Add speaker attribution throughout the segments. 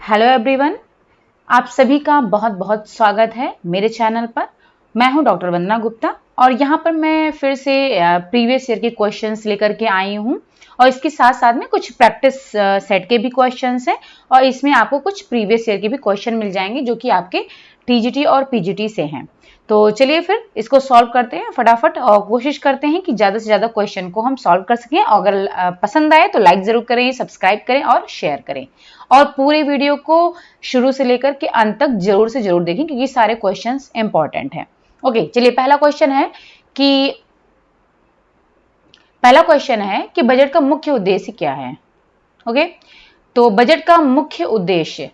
Speaker 1: Hello everyone, आप सभी का बहुत बहुत स्वागत है मेरे चैनल पर। मैं हूं डॉक्टर वंदना गुप्ता और यहां पर मैं फिर से प्रीवियस ईयर के क्वेश्चंस लेकर के आई हूं और इसके साथ साथ में कुछ प्रैक्टिस सेट के भी क्वेश्चंस हैं और इसमें आपको कुछ प्रीवियस ईयर के भी क्वेश्चन मिल जाएंगे जो कि आपके टीजीटी और पीजीटी से हैं। तो चलिए फिर इसको सॉल्व करते हैं फटाफट और कोशिश करते हैं कि ज़्यादा से ज़्यादा क्वेश्चन को हम सॉल्व कर सकें। अगर पसंद आए तो लाइक ज़रूर करें, सब्सक्राइब करें और शेयर करें और पूरे वीडियो को शुरू से लेकर के अंत तक जरूर से जरूर देखें क्योंकि सारे क्वेश्चंस इंपॉर्टेंट हैं। ओके, चलिए पहला क्वेश्चन है कि बजट का मुख्य उद्देश्य क्या है। ओके, तो बजट का मुख्य उद्देश्य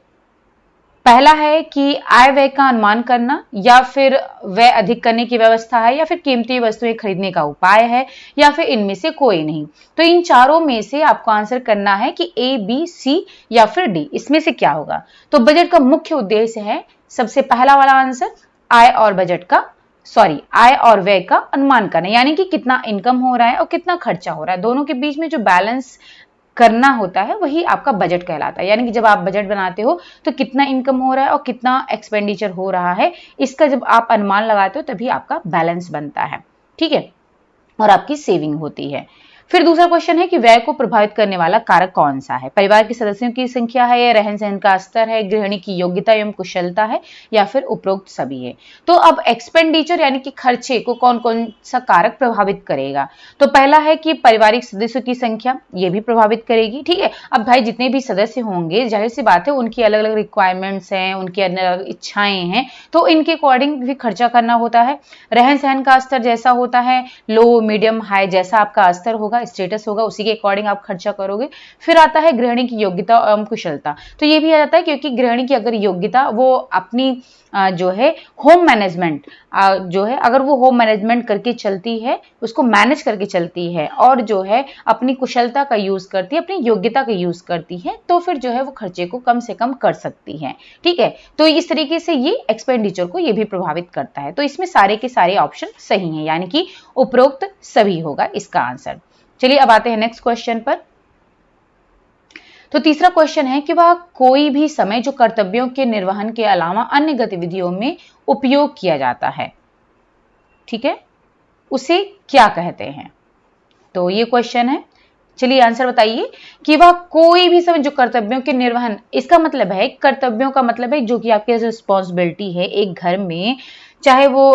Speaker 1: पहला है कि आय व्यय का अनुमान करना या फिर व्यय अधिक करने की व्यवस्था है या फिर कीमती वस्तुएं खरीदने का उपाय है या फिर इनमें से कोई नहीं। तो इन चारों में से आपको आंसर करना है कि ए, बी, सी या फिर डी, इसमें से क्या होगा। तो बजट का मुख्य उद्देश्य है सबसे पहला वाला आंसर आय और व्यय का अनुमान करना, यानी कि कितना इनकम हो रहा है और कितना खर्चा हो रहा है, दोनों के बीच में जो बैलेंस करना होता है वही आपका बजट कहलाता है। यानी कि जब आप बजट बनाते हो तो कितना इनकम हो रहा है और कितना एक्सपेंडिचर हो रहा है, इसका जब आप अनुमान लगाते हो तभी आपका बैलेंस बनता है। ठीक है, और आपकी सेविंग होती है। फिर दूसरा क्वेश्चन है कि व्यय को प्रभावित करने वाला कारक कौन सा है। परिवार के सदस्यों की संख्या है या रहन सहन का स्तर है, गृहिणी की योग्यता एवं कुशलता है या फिर उपरोक्त सभी है। तो अब एक्सपेंडिचर यानी कि खर्चे को कौन कौन सा कारक प्रभावित करेगा। तो पहला है कि पारिवारिक सदस्यों की संख्या, ये भी प्रभावित करेगी। ठीक है, अब भाई जितने भी सदस्य होंगे जाहिर सी बात है उनकी अलग अलग रिक्वायरमेंट्स हैं, उनकी अलग अलग इच्छाएं हैं, तो इनके अकॉर्डिंग भी खर्चा करना होता है। रहन सहन का स्तर जैसा होता है, लो मीडियम हाई, जैसा आपका स्तर होगा, स्टेटस होगा, उसी के अकॉर्डिंग आप खर्चा करोगे। फिर आता है गृहिणी की योग्यता एवं कुशलता। तो ये भी आ जाता है क्योंकि गृहिणी की अगर योग्यता, वो अपनी जो है होम मैनेजमेंट जो है, अगर वो होम मैनेजमेंट करके चलती है, उसको मैनेज करके चलती है और जो है अपनी कुशलता का यूज करती है, अपनी योग्यता का यूज करती है, तो फिर जो है वो खर्चे को कम से कम कर सकती है। ठीक है, तो इस तरीके से ये एक्सपेंडिचर को ये भी प्रभावित करता है। तो इसमें सारे के सारे ऑप्शन सही हैं, यानी कि उपरोक्त सभी होगा इसका आंसर। चलिए अब आते हैं नेक्स्ट क्वेश्चन पर। तो तीसरा क्वेश्चन है कि वह कोई भी समय जो कर्तव्यों के निर्वहन के अलावा अन्य गतिविधियों में उपयोग किया जाता है, ठीक है, उसे क्या कहते हैं। तो ये क्वेश्चन है, चलिए आंसर बताइए कि वह कोई भी समय जो कर्तव्यों के निर्वहन, इसका मतलब है कर्तव्यों का मतलब है जो कि आपकी रिस्पॉन्सिबिलिटी है एक घर में, चाहे वो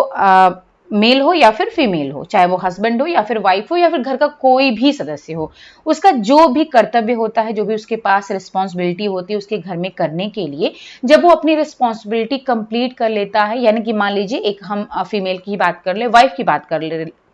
Speaker 1: मेल हो या फिर फीमेल हो, चाहे वो हस्बैंड हो या फिर वाइफ हो या फिर घर का कोई भी सदस्य हो, उसका जो भी कर्तव्य होता है, जो भी उसके पास रिस्पॉन्सिबिलिटी होती है उसके घर में करने के लिए, जब वो अपनी रिस्पॉन्सिबिलिटी कंप्लीट कर लेता है, यानी कि मान लीजिए एक हम फीमेल की बात कर ले, वाइफ की बात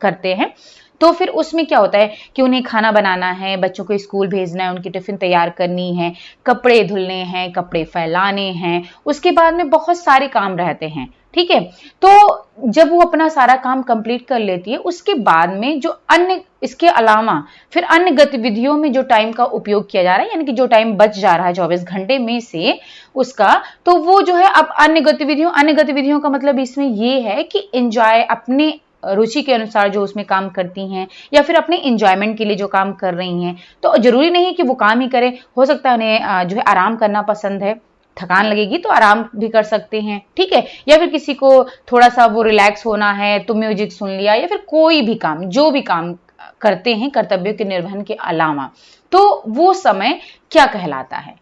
Speaker 1: करते हैं, तो फिर उसमें क्या होता है कि उन्हें खाना बनाना है, बच्चों को स्कूल भेजना है, उनकी टिफिन तैयार करनी है, कपड़े धुलने हैं, कपड़े फैलाने हैं, उसके बाद में बहुत सारे काम रहते हैं। ठीक है, तो जब वो अपना सारा काम कंप्लीट कर लेती है, उसके बाद में जो अन्य, इसके अलावा फिर अन्य गतिविधियों में जो टाइम का उपयोग किया जा रहा है, यानी कि जो टाइम बच जा रहा है 24 घंटे में से उसका, तो वो जो है अब अन्य गतिविधियों का मतलब इसमें ये है कि एंजॉय, अपने रुचि के अनुसार जो उसमें काम करती हैं या फिर अपने एंजॉयमेंट के लिए जो काम कर रही हैं, तो जरूरी नहीं है कि वो काम ही करें, हो सकता है उन्हें जो है आराम करना पसंद है, थकान लगेगी तो आराम भी कर सकते हैं। ठीक है, या फिर किसी को थोड़ा सा वो रिलैक्स होना है तो म्यूजिक सुन लिया, या फिर कोई भी काम, जो भी काम करते हैं कर्तव्यों के निर्वहन के अलावा, तो वो समय क्या कहलाता है।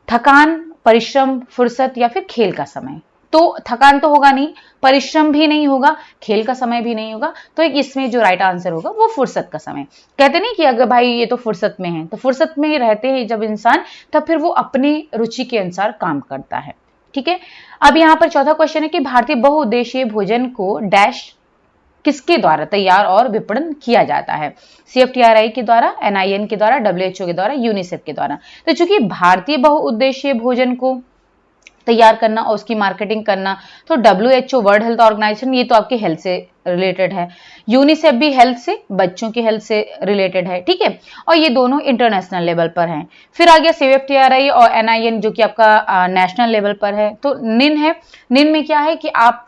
Speaker 1: थकान, परिश्रम, फुर्सत या फिर खेल का समय। तो थकान तो होगा नहीं, परिश्रम भी नहीं होगा, खेल का समय भी नहीं होगा, तो एक इसमें जो राइट आंसर होगा वो फुर्सत का समय। कहते नहीं कि अगर भाई ये तो फुर्सत में है, तो फुर्सत में ही रहते हैं जब इंसान, तब फिर वो अपनी रुचि के अनुसार काम करता है। ठीक है, अब यहाँ पर चौथा क्वेश्चन है कि भारतीय बहुउद्देशीय भोजन को डैश किसके द्वारा तैयार और विपणन किया जाता है। CFTRI के द्वारा, NIN के द्वारा, WHO के द्वारा, यूनिसेफ के द्वारा। तो चूंकि भारतीय बहुउद्देशीय भोजन को तैयार करना और उसकी मार्केटिंग करना, तो WHO वर्ल्ड हेल्थ ऑर्गेनाइजेशन, ये तो आपके हेल्थ से रिलेटेड है, यूनिसेफ भी हेल्थ से, बच्चों की हेल्थ से रिलेटेड है। ठीक है, और ये दोनों इंटरनेशनल लेवल पर हैं। फिर आ गया CFTRI और NIN जो कि आपका नेशनल लेवल पर है। तो निन है, निन में क्या है कि आप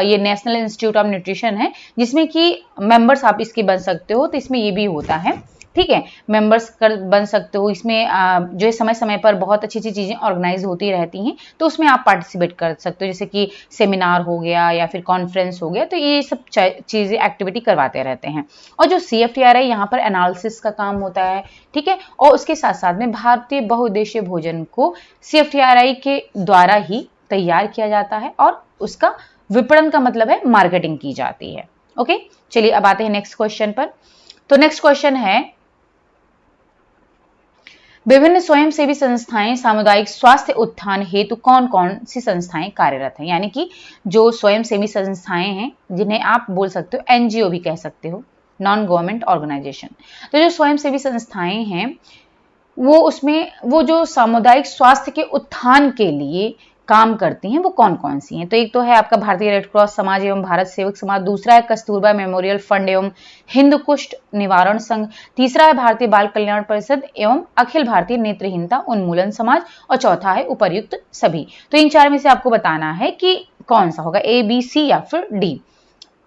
Speaker 1: ये नेशनल इंस्टीट्यूट ऑफ न्यूट्रिशन है जिसमें कि मेंबर्स आप इसके बन सकते हो, तो इसमें ये भी होता है। ठीक है, मेंबर्स कर बन सकते हो इसमें। जो है समय समय पर बहुत अच्छी अच्छी चीज़ें ऑर्गेनाइज होती रहती हैं, तो उसमें आप पार्टिसिपेट कर सकते हो, जैसे कि सेमिनार हो गया या फिर कॉन्फ्रेंस हो गया, तो ये सब चीज़ें एक्टिविटी करवाते रहते हैं। और जो CFTRI यहाँ पर एनालिसिस का काम होता है, ठीक है, और उसके साथ साथ में भारतीय बहुउद्देशीय भोजन को CFTRI के द्वारा ही तैयार किया जाता है और उसका विपणन का मतलब है मार्केटिंग की जाती है। ओके, चलिए अब आते हैं नेक्स्ट क्वेश्चन पर। तो नेक्स्ट क्वेश्चन है, विभिन्न स्वयंसेवी संस्थाएं सामुदायिक स्वास्थ्य उत्थान हेतु कौन कौन सी संस्थाएं कार्यरत हैं? यानी कि जो स्वयंसेवी संस्थाएं हैं, जिन्हें आप बोल सकते हो NGO भी कह सकते हो, नॉन गवर्नमेंट ऑर्गेनाइजेशन। तो जो स्वयंसेवी संस्थाएं हैं वो जो सामुदायिक स्वास्थ्य के उत्थान के लिए काम करती हैं वो कौन कौन सी हैं? तो एक तो है आपका भारतीय रेड क्रॉस समाज एवं भारत सेवक समाज, दूसरा है कस्तूरबा मेमोरियल फंड एवं हिंद कुष्ठ निवारण संघ, तीसरा है भारतीय बाल कल्याण परिषद एवं अखिल भारतीय नेत्रहीनता उन्मूलन समाज, और चौथा है उपर्युक्त सभी। तो इन चार में से आपको बताना है कि कौन सा होगा, A, B, C या फिर D।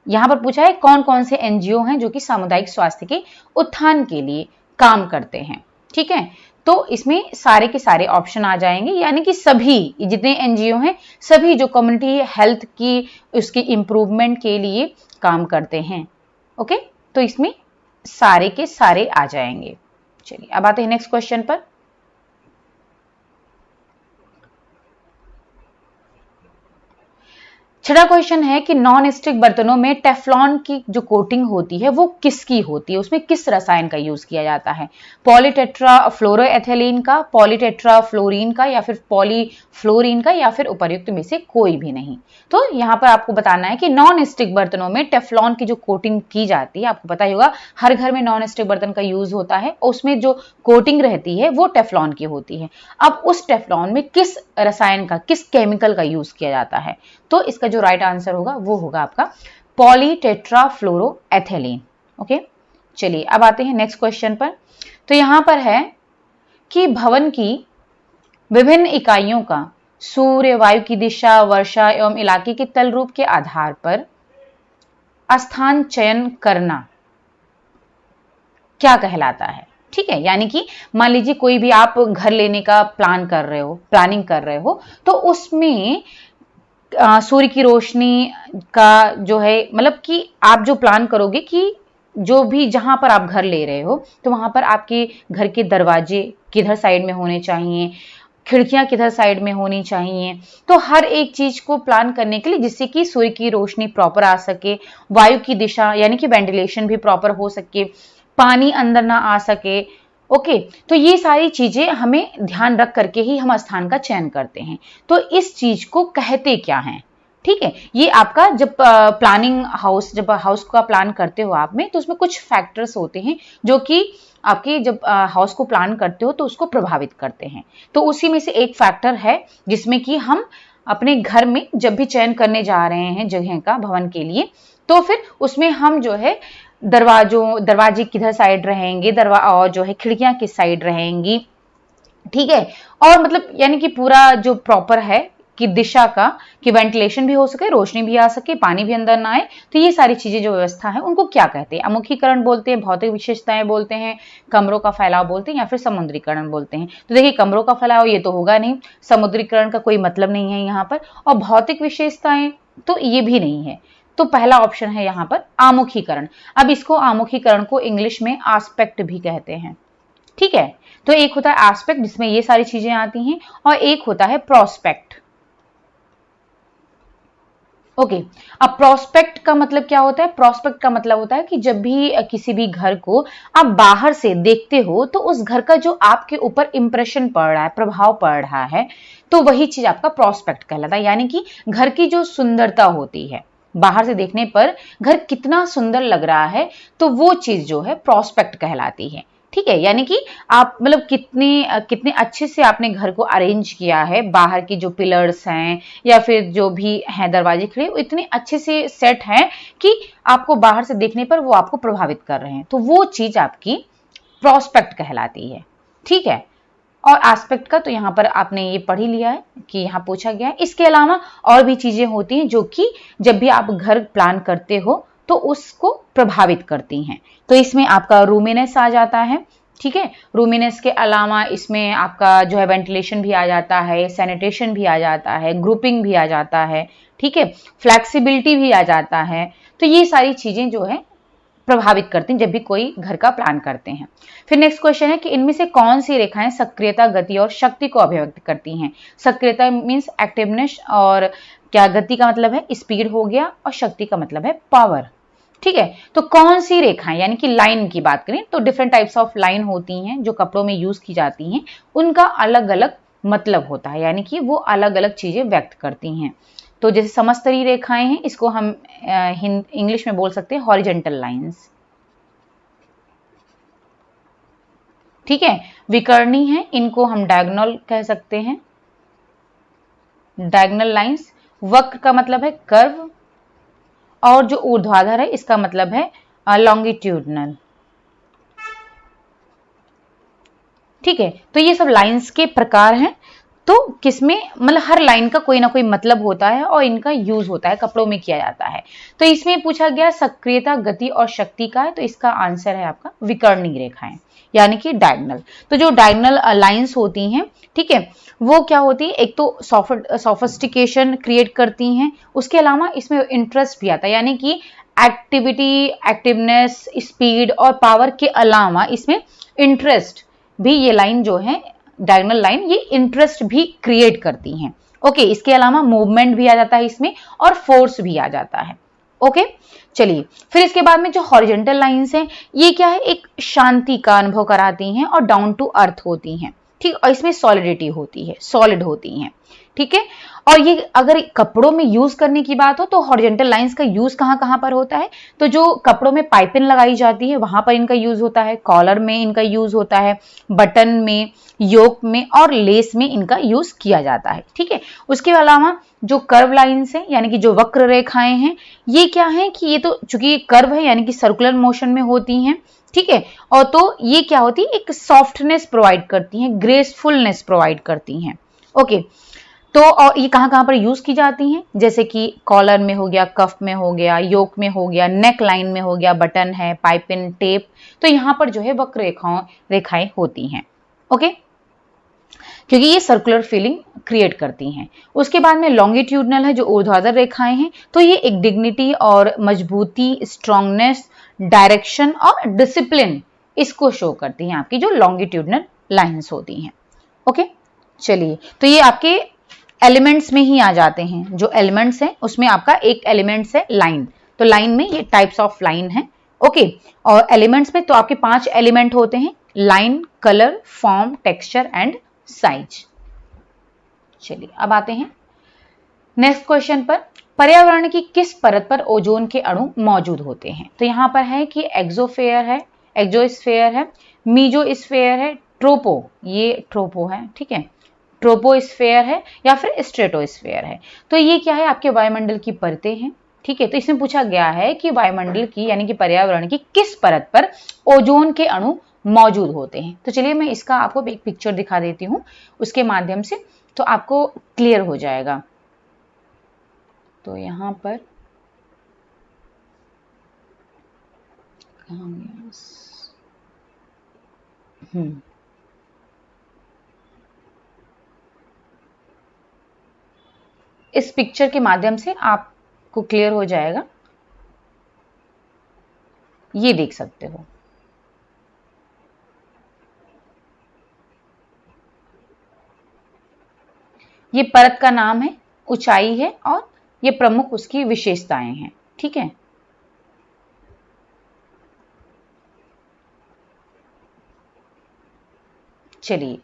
Speaker 1: यहां पर पूछा है कौन कौन से NGO हैं जो कि सामुदायिक स्वास्थ्य के उत्थान के लिए काम करते हैं। ठीक है, तो इसमें सारे के सारे ऑप्शन आ जाएंगे, यानी कि सभी जितने NGO हैं सभी जो कम्युनिटी हेल्थ की उसकी इंप्रूवमेंट के लिए काम करते हैं। ओके, तो इसमें सारे के सारे आ जाएंगे। चलिए अब आते हैं नेक्स्ट क्वेश्चन पर। छठा क्वेश्चन है कि नॉन स्टिक बर्तनों में टेफ्लॉन की जो कोटिंग होती है वो किसकी होती है, उसमें किस रसायन का यूज किया जाता है? पॉलीटेट्राफ्लोरोएथिलीन का, पॉलीटेट्राफ्लोरीन का, या फिर पॉलीफ्लोरीन का, या फिर उपर्युक्त में से कोई भी नहीं। तो यहाँ पर आपको बताना है कि नॉन स्टिक बर्तनों में टेफ्लॉन की जो कोटिंग की जाती है, आपको पता ही होगा हर घर में नॉन स्टिक बर्तन का यूज होता है, उसमें जो कोटिंग रहती है वो टेफ्लॉन की होती है। अब उस टेफ्लॉन में किस रसायन का, किस केमिकल का यूज किया जाता है? तो इसका जो राइट आंसर होगा वो होगा आपका पॉलीटेट्राफ्लोरोएथिलीन। ओके, चलिए अब आते हैं नेक्स्ट क्वेश्चन पर। तो यहां पर है कि भवन की विभिन्न इकाइयों का सूर्य, वायु की दिशा, वर्षा एवं इलाके के तल रूप के आधार पर स्थान चयन करना क्या कहलाता है? ठीक है, यानी कि मान लीजिए कोई भी आप घर लेने का प्लानिंग कर रहे हो, तो उसमें सूर्य की रोशनी का जो है, मतलब कि आप जो प्लान करोगे कि जो भी जहां पर आप घर ले रहे हो, तो वहां पर आपके घर के दरवाजे किधर साइड में होने चाहिए, खिड़कियां किधर साइड में होनी चाहिए। तो हर एक चीज को प्लान करने के लिए, जिससे कि सूर्य की रोशनी प्रॉपर आ सके, वायु की दिशा यानी कि वेंटिलेशन भी प्रॉपर हो सके, पानी अंदर ना आ सके। ओके, तो ये सारी चीजें हमें ध्यान रख करके ही हम स्थान का चयन करते हैं। तो इस चीज को कहते क्या हैं? ठीक है, ये आपका जब जब हाउस का प्लान करते हो आप में, तो उसमें कुछ फैक्टर्स होते हैं जो कि आपके जब हाउस को प्लान करते हो तो उसको प्रभावित करते हैं। तो उसी में से एक फैक्टर है जिसमें कि हम अपने घर में जब भी चयन करने जा रहे हैं जगह का भवन के लिए, तो फिर उसमें हम जो है दरवाजे किधर साइड रहेंगे, और जो है खिड़कियां किस साइड रहेंगी, ठीक है, और मतलब यानी कि पूरा जो प्रॉपर है कि दिशा का, कि वेंटिलेशन भी हो सके, रोशनी भी आ सके, पानी भी अंदर ना आए। तो ये सारी चीजें जो व्यवस्था है उनको क्या कहते हैं? अमुखीकरण बोलते हैं, भौतिक विशेषताएं बोलते हैं, कमरों का फैलाव बोलते हैं, या फिर समुद्रीकरण बोलते हैं। तो देखिए, कमरों का फैलाव ये तो होगा नहीं, समुद्रीकरण का कोई मतलब नहीं है यहाँ पर, और भौतिक विशेषताएं तो ये भी नहीं है। तो पहला ऑप्शन है यहाँ पर आमुखीकरण। अब इसको आमुखीकरण को इंग्लिश में आस्पेक्ट भी कहते हैं। ठीक है, तो एक होता है एस्पेक्ट जिसमें ये सारी चीजें आती हैं, और एक होता है प्रोस्पेक्ट। ओके, अब प्रोस्पेक्ट का मतलब क्या होता है? प्रोस्पेक्ट का मतलब होता है कि जब भी किसी भी घर को आप बाहर से देखते हो, तो उस घर का जो आपके ऊपर इंप्रेशन पड़ रहा है, प्रभाव पड़ रहा है, तो वही चीज आपका प्रोस्पेक्ट कहलाता है। यानी कि घर की जो सुंदरता होती है, बाहर से देखने पर घर कितना सुंदर लग रहा है, तो वो चीज जो है प्रोस्पेक्ट कहलाती है। ठीक है, यानी कि आप मतलब कितने अच्छे से आपने घर को अरेंज किया है, बाहर की जो पिलर्स हैं या फिर जो भी हैं दरवाजे खड़े, वो इतने अच्छे से सेट हैं कि आपको बाहर से देखने पर वो आपको प्रभावित कर रहे हैं, तो वो चीज आपकी प्रोस्पेक्ट कहलाती है। ठीक है, और एस्पेक्ट का तो यहाँ पर आपने ये पढ़ ही लिया है कि यहाँ पूछा गया है। इसके अलावा और भी चीजें होती हैं जो कि जब भी आप घर प्लान करते हो तो उसको प्रभावित करती हैं। तो इसमें आपका रूमिनेस आ जाता है, ठीक है। रूमिनेस के अलावा इसमें आपका जो है वेंटिलेशन भी आ जाता है, सैनिटेशन भी आ जाता है, ग्रुपिंग भी आ जाता है, ठीक है, फ्लेक्सिबिलिटी भी आ जाता है। तो ये सारी चीजें जो है प्रभावित करती हैं जब भी कोई घर का प्लान करते हैं। फिर नेक्स्ट क्वेश्चन है कि इनमें से कौन सी रेखाएं सक्रियता, गति और शक्ति को अभिव्यक्त करती हैं। सक्रियता मीन्स एक्टिवनेस, और क्या गति का मतलब है स्पीड हो गया, और शक्ति का मतलब है पावर, ठीक है। तो कौन सी रेखाएं, यानी कि लाइन की बात करें तो डिफरेंट टाइप्स ऑफ लाइन होती हैं जो कपड़ों में यूज की जाती हैं, उनका अलग अलग मतलब होता है, यानी कि वो अलग अलग चीजें व्यक्त करती हैं। तो जैसे समस्तरी रेखाएं हैं, इसको हम इंग्लिश में बोल सकते हैं हॉरिजेंटल लाइंस, ठीक है। विकर्णी है, इनको हम डायगोनल कह सकते हैं, डायगोनल लाइंस। वक्र का मतलब है कर्व, और जो ऊर्ध्वाधर है इसका मतलब है लॉन्गिट्यूडनल, ठीक है। तो ये सब लाइंस के प्रकार हैं। तो किसमें मतलब हर लाइन का कोई ना कोई मतलब होता है और इनका यूज होता है, कपड़ों में किया जाता है। तो इसमें पूछा गया सक्रियता, गति और शक्ति का है, तो इसका आंसर है आपका विकर्णी रेखाएं, यानी कि डायगोनल। तो जो डायगोनल लाइंस होती हैं, ठीक है, वो क्या होती है, एक तो सोफिस्टिकेशन क्रिएट करती हैं, उसके अलावा इसमें इंटरेस्ट भी आता है, यानी कि एक्टिविटी, एक्टिवनेस, स्पीड और पावर के अलावा इसमें इंटरेस्ट भी, ये लाइन जो है डायगोनल लाइन, ये इंटरेस्ट भी क्रिएट करती हैं। ओके, इसके अलावा मूवमेंट भी आ जाता है इसमें, और फोर्स भी आ जाता है। ओके, चलिए फिर इसके बाद में जो हॉरिजेंटल लाइंस हैं, ये क्या है, एक शांति का अनुभव कराती हैं और डाउन टू अर्थ होती हैं, ठीक। और इसमें सॉलिडिटी होती है, सॉलिड होती हैं, ठीक है। और ये अगर कपड़ों में यूज करने की बात हो तो हॉरिजेंटल लाइंस का यूज कहां कहां पर होता है, तो जो कपड़ों में पाइपिंग लगाई जाती है वहां पर इनका यूज होता है, कॉलर में इनका यूज होता है, बटन में, योक में और लेस में इनका यूज किया जाता है, ठीक है। उसके अलावा जो कर्व लाइंस है, यानी कि जो वक्र रेखाएं हैं, ये क्या है कि ये तो चूंकि कर्व है यानी कि सर्कुलर मोशन में होती हैं, ठीक है। और तो ये क्या होती है, एक सॉफ्टनेस प्रोवाइड करती हैं, ग्रेसफुलनेस प्रोवाइड करती हैं। ओके, तो और ये कहां कहां पर यूज की जाती हैं, जैसे कि कॉलर में हो गया, कफ में हो गया, योक में हो गया, नेक लाइन में हो गया, बटन है, पाइपिंग, टेप, तो यहां पर जो है वक्र रेखाएं होती हैं। ओके, क्योंकि ये सर्कुलर फीलिंग क्रिएट करती हैं। उसके बाद में लॉन्गिट्यूडनल है, जो ऊर्ध्वाधर रेखाएं हैं, तो ये एक डिग्निटी और मजबूती, स्ट्रांगनेस, डायरेक्शन और डिसिप्लिन, इसको शो करती हैं आपकी जो लॉन्गिट्यूडनल लाइंस होती हैं। ओके, चलिए, तो ये आपके एलिमेंट्स में ही आ जाते हैं, जो एलिमेंट्स हैं उसमें आपका एक एलिमेंट्स है लाइन, तो लाइन में ये टाइप्स ऑफ लाइन है। ओके, और एलिमेंट्स में तो आपके 5 एलिमेंट होते हैं, line, colour, form, texture and size. चलिए अब आते हैं नेक्स्ट क्वेश्चन पर। पर्यावरण की किस परत पर ओजोन के अणु मौजूद होते हैं, तो यहां पर है कि एक्सोफेयर है, एक्सोस्फेयर है, मीजोस्फेयर है, ट्रोपो, ये ट्रोपो है, ठीक है, ट्रोपोस्फेयर है, या फिर स्ट्रेटोस्फेयर है। तो ये क्या है, आपके वायुमंडल की परतें हैं, ठीक है। तो इसमें पूछा गया है कि वायुमंडल की यानी कि पर्यावरण की किस परत पर ओजोन के अणु मौजूद होते हैं। तो चलिए मैं इसका आपको एक पिक्चर दिखा देती हूँ, उसके माध्यम से तो आपको क्लियर हो जाएगा। तो यहां पर इस पिक्चर के माध्यम से आपको क्लियर हो जाएगा, ये देख सकते हो। ये परत का नाम है, ऊंचाई है, और ये प्रमुख उसकी विशेषताएं हैं, ठीक है। चलिए,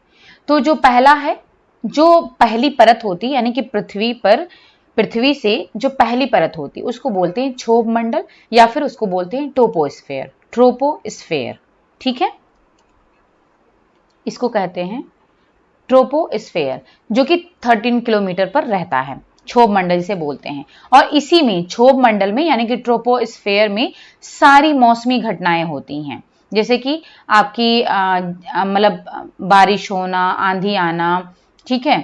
Speaker 1: तो जो पहला है, जो पहली परत होती है यानी कि पृथ्वी से जो पहली परत होती है उसको बोलते हैं क्षोभ मंडल, या फिर उसको बोलते हैं टोपोस्फेयर, ट्रोपोस्फेयर, ठीक है, इसको कहते हैं ट्रोपोस्फेयर, जो कि 13 किलोमीटर पर रहता है, क्षोभ मंडल जिसे बोलते हैं। और इसी में क्षोभ मंडल में यानी कि ट्रोपोस्फेयर में सारी मौसमी घटनाएं होती हैं, जैसे कि आपकी मतलब बारिश होना, आंधी आना, ठीक है,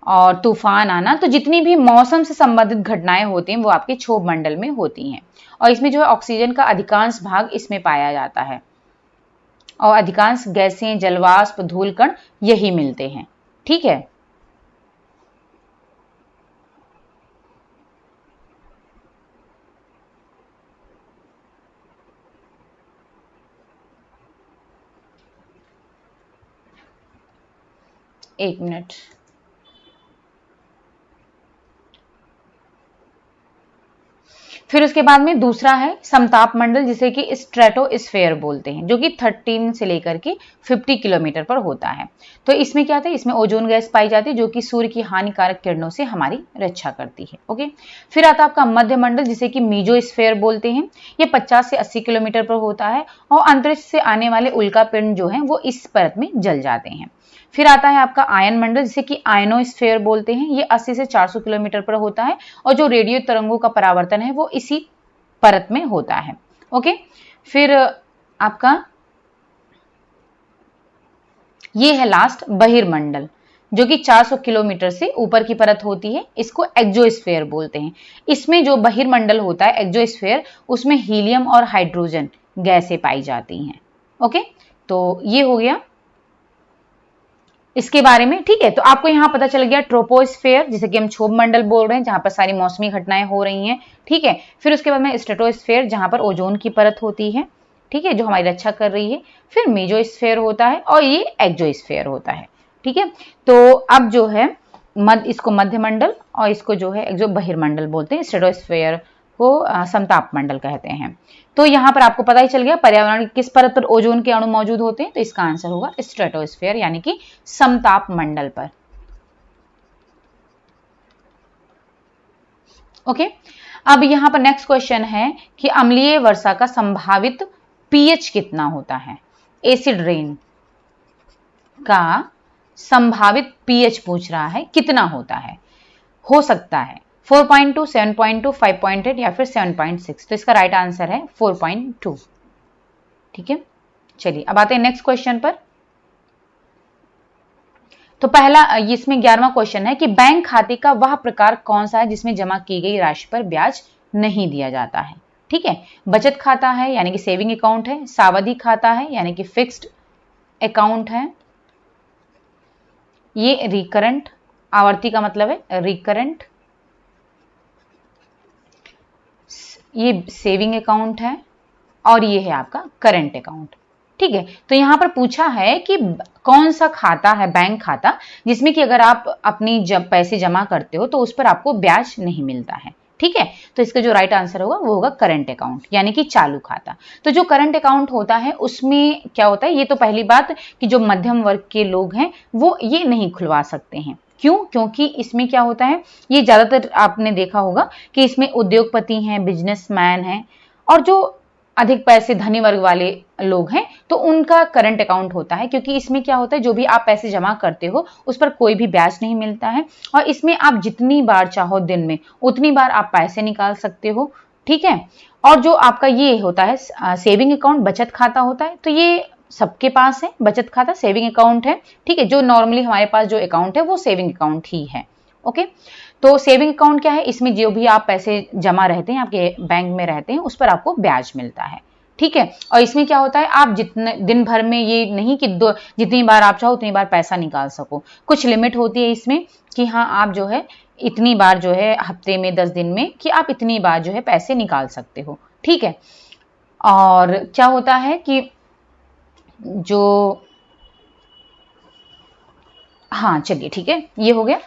Speaker 1: और तूफान आना, तो जितनी भी मौसम से संबंधित घटनाएं होती हैं वो आपके क्षोभ मंडल में होती हैं। और इसमें जो है ऑक्सीजन का अधिकांश भाग इसमें पाया जाता है और अधिकांश गैसें, जलवाष्प, धूल कण यही मिलते हैं। ठीक है, एक मिनट। फिर उसके बाद में दूसरा है समताप मंडल, जिसे कि स्ट्रेटोस्फेयर बोलते हैं, जो कि 13 से लेकर के 50 किलोमीटर पर होता है। तो इसमें क्या होता है, इसमें ओजोन गैस पाई जाती है जो कि सूर्य की हानिकारक किरणों से हमारी रक्षा करती है। ओके, फिर आता है आपका मध्य मंडल, जिसे कि मीजोस्फेयर बोलते हैं। ये 50 से 80 किलोमीटर पर होता है और अंतरिक्ष से आने वाले उल्कापिंड जो है वो इस परत में जल जाते हैं। फिर आता है आपका आयन मंडल, जिसे कि आयनोस्फेयर बोलते हैं। ये 80 से 400 किलोमीटर पर होता है और जो रेडियो तरंगों का परावर्तन है वो इसी परत में होता है। ओके, फिर आपका ये है लास्ट बहिर्मंडल, जो कि 400 किलोमीटर से ऊपर की परत होती है। इसको एक्सोस्फेयर बोलते हैं। इसमें जो बहिर्मंडल होता है एक्सोस्फेयर, उसमें हीलियम और हाइड्रोजन गैसें पाई जाती हैं। ओके, तो ये हो गया इसके बारे में। ठीक है, तो आपको यहां पता चल गया ट्रोपोस्फेयर, जिसे कि हम क्षोभ मंडल बोल रहे हैं, जहां पर सारी मौसमी घटनाएं हो रही हैं। ठीक है, फिर उसके बाद में स्ट्रेटोस्फेयर, जहां पर ओजोन की परत होती है, ठीक है, जो हमारी रक्षा कर रही है। फिर मेजोस्फेयर होता है और ये एक्सोस्फेयर होता है। ठीक है, तो अब जो है इसको मध्य मंडल और इसको जो है जो बहिर्मंडल बोलते हैं, स्ट्रेटोस्फेयर को समताप मंडल कहते हैं। तो यहां पर आपको पता ही चल गया पर्यावरण की किस परत पर ओजोन के अणु मौजूद होते हैं। तो इसका आंसर होगा स्ट्रेटोस्फेयर, यानी कि समताप मंडल पर। ओके, अब यहां पर नेक्स्ट क्वेश्चन है कि अम्लीय वर्षा का संभावित पीएच कितना होता है। एसिड रेन का संभावित पीएच पूछ रहा है, कितना होता है। हो सकता है 4.2, 7.2, 5.8 या फिर 7.6। तो इसका राइट आंसर है 4.2। ठीक है, चलिए अब आते हैं नेक्स्ट क्वेश्चन पर। तो पहला इसमें 11वां क्वेश्चन है कि बैंक खाते का वह प्रकार कौन सा है जिसमें जमा की गई राशि पर ब्याज नहीं दिया जाता है। ठीक है, बचत खाता है यानी कि सेविंग अकाउंट है, सावधि खाता है यानी कि फिक्स्ड अकाउंट है, ये रिकरेंट, आवर्ती का मतलब है रिकरेंट, ये सेविंग अकाउंट है और ये है आपका करंट अकाउंट। ठीक है, तो यहां पर पूछा है कि कौन सा खाता है बैंक खाता जिसमें कि अगर आप अपनी पैसे जमा करते हो तो उस पर आपको ब्याज नहीं मिलता है। ठीक है, तो इसका जो राइट आंसर होगा वो होगा करंट अकाउंट, यानी कि चालू खाता। तो जो करंट अकाउंट होता है उसमें क्या होता है, ये तो पहली बात कि जो मध्यम वर्ग के लोग हैं वो ये नहीं खुलवा सकते हैं। क्यों? क्योंकि इसमें क्या होता है, ये ज्यादातर आपने देखा होगा कि इसमें उद्योगपति हैं, बिजनेसमैन हैं और जो अधिक पैसे धनी वर्ग वाले लोग हैं तो उनका करंट अकाउंट होता है। क्योंकि इसमें क्या होता है, जो भी आप पैसे जमा करते हो उस पर कोई भी ब्याज नहीं मिलता है और इसमें आप जितनी बार चाहो दिन में उतनी बार आप पैसे निकाल सकते हो। ठीक है, और जो आपका ये होता है सेविंग अकाउंट, बचत खाता होता है, तो ये सबके पास है बचत खाता, सेविंग अकाउंट है। ठीक है, जो नॉर्मली हमारे पास जो अकाउंट है वो सेविंग अकाउंट ही है। ओके, तो सेविंग अकाउंट क्या है, इसमें जो भी आप पैसे जमा रहते हैं आपके बैंक में रहते हैं उस पर आपको ब्याज मिलता है। ठीक है, और इसमें क्या होता है, आप जितने दिन भर में ये नहीं कि जितनी बार आप चाहो उतनी बार पैसा निकाल सको, कुछ लिमिट होती है इसमें कि हाँ आप जो है इतनी बार जो है हफ्ते में 10 दिन में कि आप इतनी बार जो है पैसे निकाल सकते हो। ठीक है, और क्या होता है कि जो हाँ चलिए ठीक है, ये हो गया,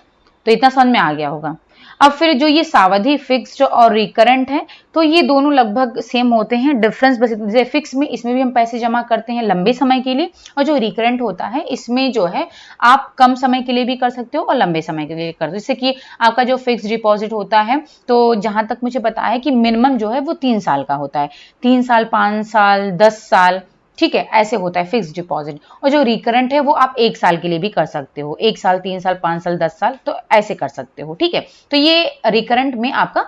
Speaker 1: तो इतना समझ में आ गया होगा। अब फिर जो ये सावधि, फिक्स्ड और रिकरेंट है, तो ये दोनों लगभग सेम होते हैं। डिफरेंस बस जैसे फिक्स में इसमें भी हम पैसे जमा करते हैं लंबे समय के लिए, और जो रिकरेंट होता है इसमें जो है आप कम समय के लिए भी कर सकते हो और लंबे समय के लिए कर सकते हो। जैसे कि आपका जो फिक्स डिपॉजिट होता है, तो जहां तक मुझे पता है कि मिनिमम जो है वो 3 साल का होता है, 3 साल, 5 साल, 10 साल। ठीक है, ऐसे होता है फिक्स डिपॉजिट। और जो रिकरेंट है वो आप 1 साल के लिए भी कर सकते हो, 1 साल, 3 साल, 5 साल, 10 साल, तो ऐसे कर सकते हो। ठीक है, तो ये रिकरेंट में आपका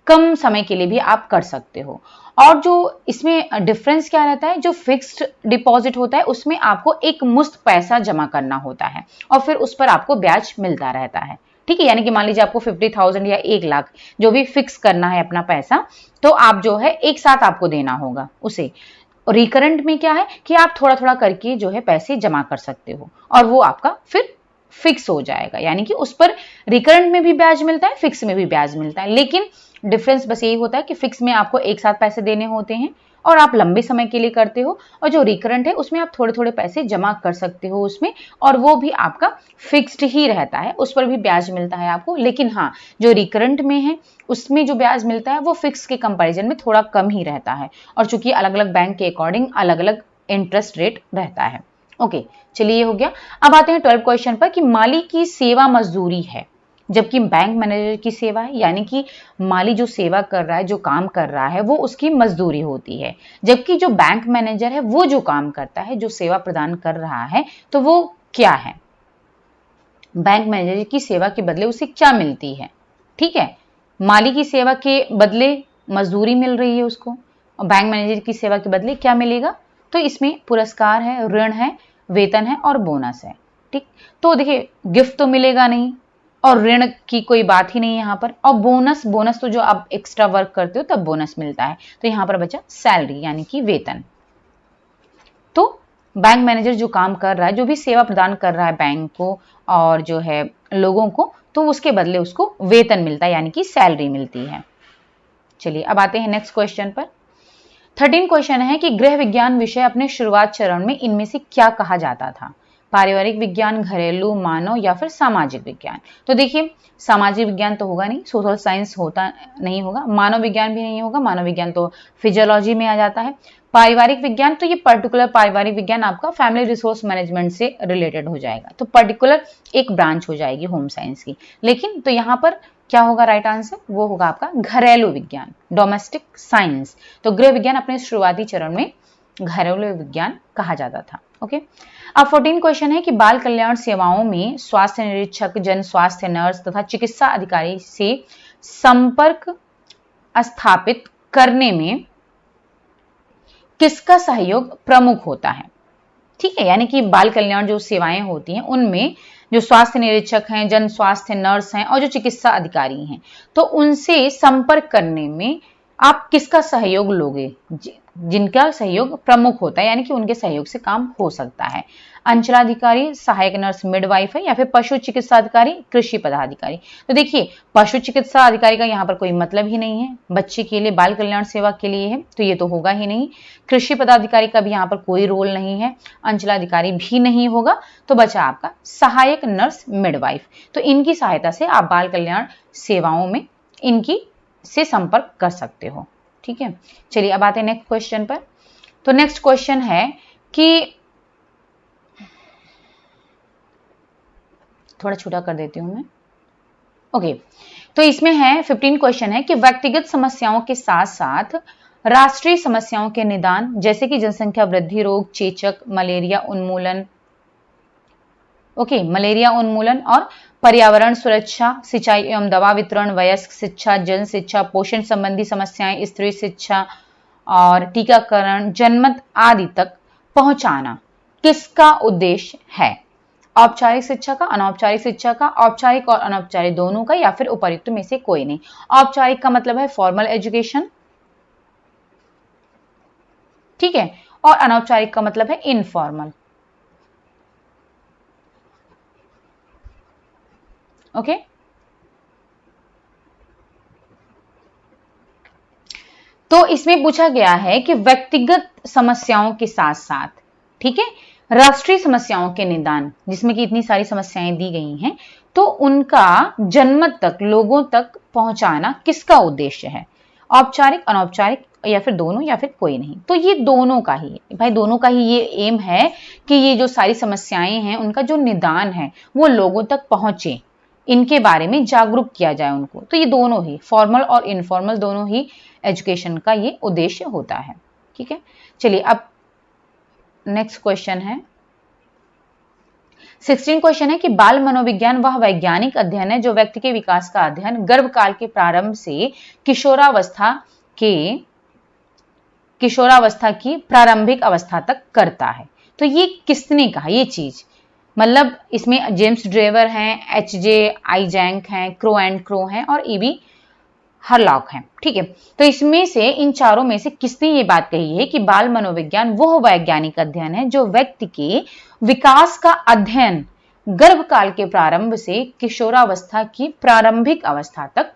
Speaker 1: कम समय के लिए भी आप कर सकते हो। और जो इसमें डिफरेंस क्या रहता है, जो फिक्स्ड डिपॉजिट होता है उसमें आपको एक मुश्त पैसा जमा करना होता है और फिर उस पर आपको ब्याज मिलता रहता है। ठीक है, यानी कि मान लीजिए आपको 50,000 या 1 लाख जो भी फिक्स करना है अपना पैसा, तो आप जो है एक साथ आपको देना होगा उसे। रिकरेंट में क्या है कि आप थोड़ा थोड़ा करके जो है पैसे जमा कर सकते हो और वो आपका फिर फिक्स हो जाएगा, यानी कि उस पर रिकरेंट में भी ब्याज मिलता है, फिक्स में भी ब्याज मिलता है। लेकिन डिफरेंस बस यही होता है कि फिक्स में आपको एक साथ पैसे देने होते हैं और आप लंबे समय के लिए करते हो, और जो रिकरेंट है उसमें आप थोड़े थोड़े पैसे जमा कर सकते हो उसमें, और वो भी आपका फिक्स्ड ही रहता है, उस पर भी ब्याज मिलता है आपको। लेकिन हाँ, जो रिकरेंट में है उसमें जो ब्याज मिलता है वो फिक्स के कंपैरिजन में थोड़ा कम ही रहता है, और चूंकि अलग अलग बैंक के अकॉर्डिंग अलग अलग इंटरेस्ट रेट रहता है। ओके, चलिए ये हो गया। अब आते हैं 12 क्वेश्चन पर कि माली की सेवा मजदूरी है जबकि बैंक मैनेजर की सेवा है, यानी कि माली जो सेवा कर रहा है, जो काम कर रहा है, वो उसकी मजदूरी होती है, जबकि जो बैंक मैनेजर है वो जो काम करता है, जो सेवा प्रदान कर रहा है, तो वो क्या है? बैंक मैनेजर की सेवा के बदले उसे क्या मिलती है? ठीक है, माली की सेवा के बदले मजदूरी मिल रही है उसको, और बैंक मैनेजर की सेवा के बदले क्या मिलेगा? तो इसमें पुरस्कार है, ऋण है, वेतन है और बोनस है। ठीक, तो देखिए गिफ्ट तो मिलेगा नहीं, और ऋण की कोई बात ही नहीं है यहाँ पर, और बोनस, बोनस तो जो आप एक्स्ट्रा वर्क करते हो तब बोनस मिलता है, तो यहाँ पर बचा सैलरी यानी कि वेतन। तो बैंक मैनेजर जो काम कर रहा है, जो भी सेवा प्रदान कर रहा है बैंक को और जो है लोगों को, तो उसके बदले उसको वेतन मिलता है यानी कि सैलरी मिलती है। चलिए अब आते हैं नेक्स्ट क्वेश्चन पर। 13 क्वेश्चन है कि गृह विज्ञान विषय अपने शुरुआत चरण में इनमें से क्या कहा जाता था? पारिवारिक विज्ञान, घरेलू, मानव या फिर सामाजिक विज्ञान? तो देखिए सामाजिक विज्ञान तो होगा नहीं, सोशल साइंस होता नहीं होगा, मानव विज्ञान भी नहीं होगा, मानव विज्ञान तो फिजियोलॉजी में आ जाता है। पारिवारिक विज्ञान, तो ये पर्टिकुलर पारिवारिक विज्ञान आपका फैमिली रिसोर्स मैनेजमेंट से रिलेटेड हो जाएगा, तो पर्टिकुलर एक ब्रांच हो जाएगी होम साइंस की। लेकिन तो यहाँ पर क्या होगा राइट आंसर? वो होगा आपका घरेलू विज्ञान, डोमेस्टिक साइंस। तो गृह विज्ञान अपने शुरुआती चरण में घरेलू विज्ञान कहा जाता था। ओके, अब 14 क्वेश्चन है कि बाल कल्याण सेवाओं में स्वास्थ्य निरीक्षक, जन स्वास्थ्य नर्स तथा चिकित्सा अधिकारी से संपर्क स्थापित करने में किसका सहयोग प्रमुख होता है? ठीक है, यानी कि बाल कल्याण जो सेवाएं होती हैं उनमें जो स्वास्थ्य निरीक्षक हैं, जन स्वास्थ्य नर्स हैं और जो चिकित्सा अधिकारी हैं, तो उनसे संपर्क करने में आप किसका सहयोग लोगे? जिनका सहयोग प्रमुख होता है, यानी कि उनके सहयोग से काम हो सकता है। अंचलाधिकारी, सहायक नर्स, मिडवाइफ है, या फिर पशु चिकित्सा अधिकारी, कृषि पदाधिकारी? तो देखिए पशु चिकित्सा अधिकारी का यहाँ पर कोई मतलब ही नहीं है, बच्चे के लिए बाल कल्याण सेवा के लिए है, तो ये तो होगा ही नहीं। कृषि पदाधिकारी का भी यहाँ पर कोई रोल नहीं है, अंचलाधिकारी भी नहीं होगा, तो बचा आपका सहायक नर्स, मिडवाइफ। तो इनकी सहायता से आप बाल कल्याण सेवाओं में इनकी से संपर्क कर सकते हो। ठीक है, चलिए अब आते हैं नेक्स्ट क्वेश्चन पर। तो नेक्स्ट क्वेश्चन है कि थोड़ा छोटा कर देती हूं मैं। ओके, तो इसमें है 15 क्वेश्चन है कि व्यक्तिगत समस्याओं के साथ साथ राष्ट्रीय समस्याओं के निदान, जैसे कि जनसंख्या वृद्धि, रोग, चेचक, मलेरिया उन्मूलन, ओके, मलेरिया उन्मूलन और पर्यावरण सुरक्षा, सिंचाई एवं दवा वितरण, वयस्क शिक्षा, जन शिक्षा, पोषण संबंधी समस्याएं, स्त्री शिक्षा और टीकाकरण, जनमत आदि तक पहुंचाना किसका उद्देश्य है? औपचारिक शिक्षा का, अनौपचारिक शिक्षा का, औपचारिक और अनौपचारिक दोनों का, या फिर उपर्युक्त में से कोई नहीं? औपचारिक का मतलब है फॉर्मल एजुकेशन, ठीक है, और अनौपचारिक का मतलब है इनफॉर्मल। ओके, तो इसमें पूछा गया है कि व्यक्तिगत समस्याओं के साथ साथ, ठीक है, राष्ट्रीय समस्याओं के निदान, जिसमें कि इतनी सारी समस्याएं दी गई हैं, तो उनका जनमत तक, लोगों तक पहुंचाना किसका उद्देश्य है? औपचारिक, अनौपचारिक, या फिर दोनों, या फिर कोई नहीं? तो ये दोनों का ही है भाई, दोनों का ही ये एम है कि ये जो सारी समस्याएं हैं उनका जो निदान है वो लोगों तक पहुंचे, इनके बारे में जागरूक किया जाए उनको। तो ये दोनों ही, फॉर्मल और इनफॉर्मल दोनों ही एजुकेशन का ये उद्देश्य होता है। ठीक है, चलिए अब नेक्स्ट क्वेश्चन है 16 क्वेश्चन है कि बाल मनोविज्ञान वह वैज्ञानिक अध्ययन है जो व्यक्ति के विकास का अध्ययन गर्भकाल के प्रारंभ से किशोरावस्था की प्रारंभिक अवस्था तक करता है। तो ये किसने कहा ये चीज? मतलब इसमें जेम्स ड्रेवर हैं, एच.जे. आइजैक हैं, क्रो एंड क्रो हैं और ई.बी. हरलॉक हैं। ठीक है, तो इसमें से इन चारों में से किसने ये बात कही है कि बाल मनोविज्ञान वह वैज्ञानिक अध्ययन है जो व्यक्ति के विकास का अध्ययन गर्भकाल के प्रारंभ से किशोरावस्था की प्रारंभिक अवस्था तक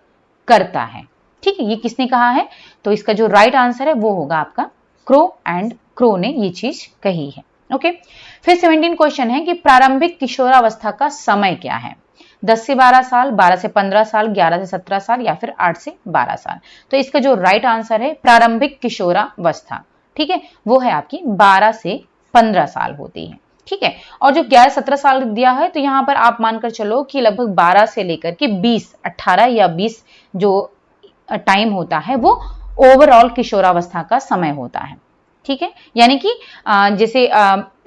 Speaker 1: करता है। ठीक है, ये किसने कहा है? तो इसका जो राइट आंसर है वो होगा आपका क्रो एंड क्रो ने ये चीज कही है। ओके, फिर 17 क्वेश्चन है कि प्रारंभिक किशोरावस्था का समय क्या है? 10 से 12 साल, 12 से 15 साल, 11 से 17 साल या फिर 8 से 12 साल। तो इसका जो राइट आंसर है प्रारंभिक किशोरावस्था, ठीक है, वो है आपकी 12 से 15 साल होती है। ठीक है, और जो 11-17 साल दिया है तो यहां पर आप मानकर चलो कि लगभग 12 से लेकर के 20, 18 या 20 जो टाइम होता है वो ओवरऑल किशोरावस्था का समय होता है। ठीक है, यानी कि जैसे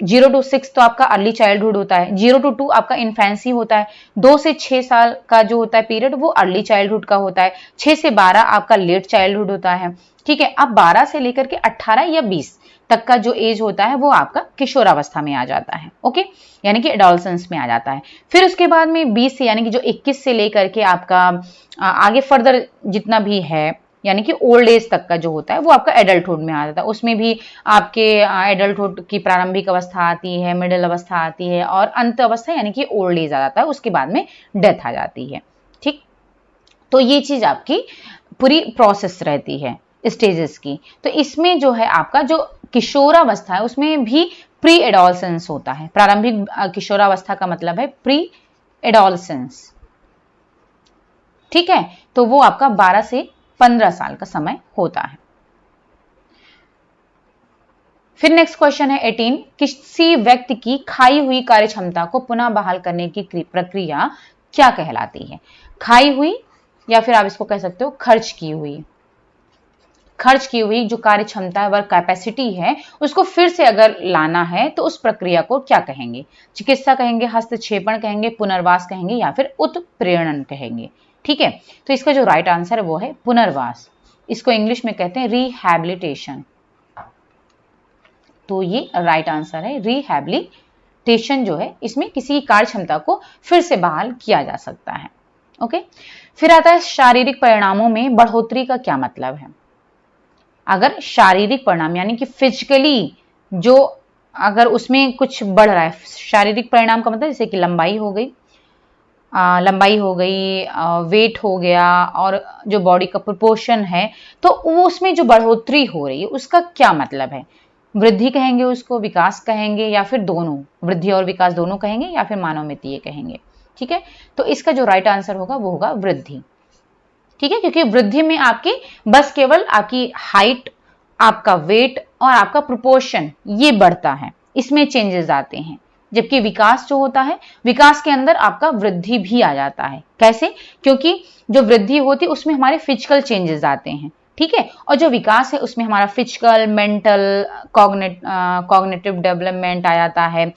Speaker 1: 0 to 6 तो आपका अर्ली चाइल्डहुड होता है, 0 to 2 आपका इन्फेंसी होता है, 2 से 6 साल का जो होता है पीरियड वो अर्ली चाइल्डहुड का होता है, 6 से 12 आपका लेट चाइल्डहुड होता है। ठीक है, अब 12 से लेकर के 18 या 20 तक का जो एज होता है वो आपका किशोरावस्था में आ जाता है। ओके, यानी कि एडोलसेंस में आ जाता है। फिर उसके बाद में 20 से यानी कि जो 21 से लेकर के आपका आगे फर्दर जितना भी है यानी कि ओल्ड एज तक का जो होता है वो आपका एडल्टहुड में आ जाता है। उसमें भी आपके एडल्टहुड की प्रारंभिक अवस्था आती है, मिडिल अवस्था आती है और अंत अवस्था यानी कि ओल्ड एज आ जाता है, उसके बाद में डेथ आ जाती है। ठीक, तो ये चीज आपकी पूरी प्रोसेस रहती है स्टेजेस की। तो इसमें जो है आपका जो किशोरावस्था है उसमें भी प्री एडोलसेंस होता है। प्रारंभिक किशोरावस्था का मतलब है प्री एडोलसेंस। ठीक है, तो वो आपका 12 से 15 साल का समय होता है। फिर नेक्स्ट क्वेश्चन है 18, किसी व्यक्ति की खाई हुई कार्य क्षमता को पुनः बहाल करने की प्रक्रिया क्या कहलाती है? खाई हुई या फिर आप इसको कह सकते हो खर्च की हुई। खर्च की हुई जो कार्य क्षमता है, वर्क कैपेसिटी है, उसको फिर से अगर लाना है तो उस प्रक्रिया को क्या कहेंगे? चिकित्सा कहेंगे, हस्तक्षेपण कहेंगे, पुनर्वास कहेंगे या फिर उत्प्रेरण कहेंगे। ठीक है, तो इसका जो राइट आंसर है वो है पुनर्वास। इसको इंग्लिश में कहते हैं रिहैबिलिटेशन। तो ये राइट आंसर है रिहैबिलिटेशन जो है इसमें किसी की कार्य क्षमता को फिर से बहाल किया जा सकता है। ओके, फिर आता है शारीरिक परिणामों में बढ़ोतरी का क्या मतलब है? अगर शारीरिक परिणाम यानी कि फिजिकली जो अगर उसमें कुछ बढ़ रहा है, शारीरिक परिणाम का मतलब जैसे कि लंबाई हो गई, वेट हो गया और जो बॉडी का प्रोपोर्शन है, तो उसमें जो बढ़ोतरी हो रही है उसका क्या मतलब है? वृद्धि कहेंगे उसको, विकास कहेंगे या फिर दोनों, वृद्धि और विकास दोनों कहेंगे या फिर मानवमितीय कहेंगे। ठीक है, तो इसका जो राइट आंसर होगा वो होगा वृद्धि। ठीक है, क्योंकि वृद्धि में आपकी बस केवल आपकी हाइट, आपका वेट और आपका प्रोपोर्शन ये बढ़ता है, इसमें चेंजेस आते हैं। जबकि विकास जो होता है, विकास के अंदर आपका वृद्धि भी आ जाता है। कैसे? क्योंकि जो वृद्धि होती है उसमें हमारे फिजिकल चेंजेस आते हैं। ठीक है, और जो विकास है उसमें हमारा फिजिकल, मेंटल, कॉग्निटिव डेवलपमेंट आ जाता है,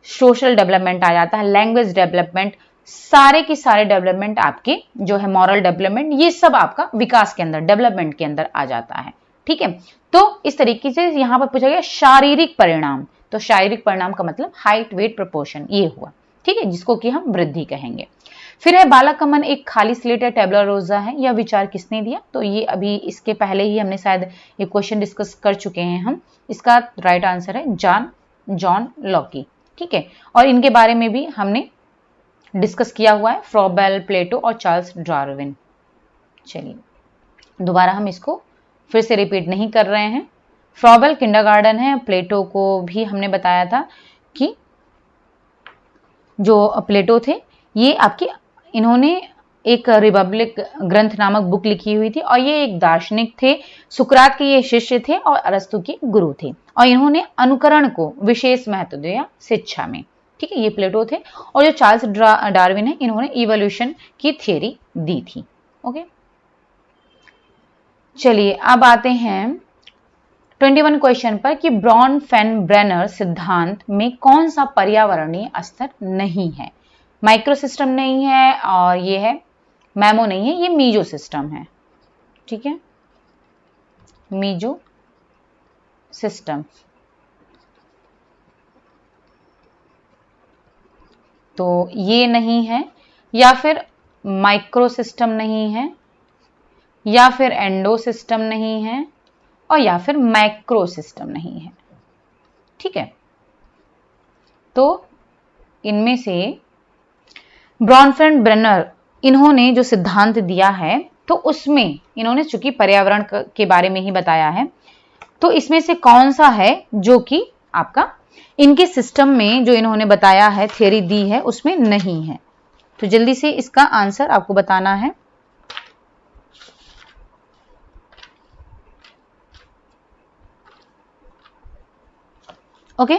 Speaker 1: सोशल डेवलपमेंट आ जाता है, लैंग्वेज डेवलपमेंट, सारे के सारे डेवलपमेंट आपके जो है मॉरल डेवलपमेंट, ये सब आपका विकास के अंदर, डेवलपमेंट के अंदर आ जाता है। ठीक है, तो इस तरीके से यहां पर पूछा गया शारीरिक परिणाम, तो शारीरिक परिणाम का मतलब हाइट, वेट, प्रोपोर्शन ये हुआ। ठीक है, जिसको कि हम वृद्धि कहेंगे। फिर है बालकमन एक खाली स्लेट या टेबला रोजा है, यह विचार किसने दिया? तो ये अभी इसके पहले ही हमने शायद ये क्वेश्चन डिस्कस कर चुके हैं हम। इसका राइट आंसर है जॉन लॉकी। ठीक है, और इनके बारे में भी हमने डिस्कस किया हुआ है, फ्रॉबेल, प्लेटो और चार्ल्स डार्विन। चलिए दोबारा हम इसको फिर से रिपीट नहीं कर रहे हैं। फ्रॉबेल किंडरगार्टन है, प्लेटो को भी हमने बताया था कि जो प्लेटो थे ये आपके, इन्होंने एक रिपब्लिक ग्रंथ नामक बुक लिखी हुई थी और ये एक दार्शनिक थे, सुकरात के ये शिष्य थे और अरस्तु के गुरु थे, और इन्होंने अनुकरण को विशेष महत्व दिया शिक्षा में। ठीक है, ये प्लेटो थे। और जो चार्ल्स डार्विन है इन्होंने इवोल्यूशन की थियरी दी थी। ओके, चलिए अब आते हैं 21 क्वेश्चन पर कि ब्रॉन फेन ब्रेनर सिद्धांत में कौन सा पर्यावरणीय स्तर नहीं है? माइक्रो सिस्टम नहीं है और ये है मैमो नहीं है, ये मीजो सिस्टम है। ठीक है, मीजो सिस्टम। तो ये नहीं है, या फिर माइक्रो सिस्टम नहीं है, या फिर एंडो सिस्टम नहीं है, और या फिर मैक्रो सिस्टम नहीं है। ठीक है, तो इनमें से ब्रॉनफेल्ड ब्रेनर इन्होंने जो सिद्धांत दिया है, तो उसमें इन्होंने चूंकि पर्यावरण के बारे में ही बताया है, तो इसमें से कौन सा है जो कि आपका इनके सिस्टम में जो इन्होंने बताया है, थ्योरी दी है, उसमें नहीं है। तो जल्दी से इसका आंसर आपको बताना है। ओके,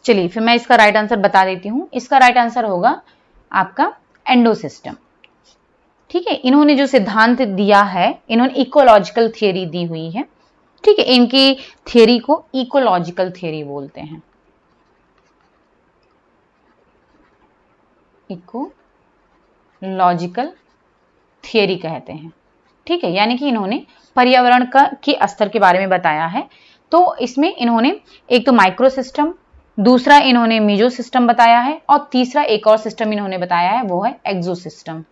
Speaker 1: चलिए फिर मैं इसका राइट आंसर बता देती हूं। इसका राइट आंसर होगा आपका एंडो सिस्टम। ठीक है, इन्होंने जो सिद्धांत दिया है, इन्होंने इकोलॉजिकल थियरी दी हुई है। ठीक है, इनकी थियरी को इकोलॉजिकल थियरी बोलते हैं, इकोलॉजिकल थियरी कहते हैं। ठीक है, यानी कि इन्होंने पर्यावरण के स्तर के बारे में बताया है। तो इसमें इन्होंने एक तो माइक्रो सिस्टम, दूसरा इन्होंने मीजो सिस्टम बताया है, और तीसरा एक और सिस्टम इन्होंने बताया है, वो है एक्सो सिस्टम,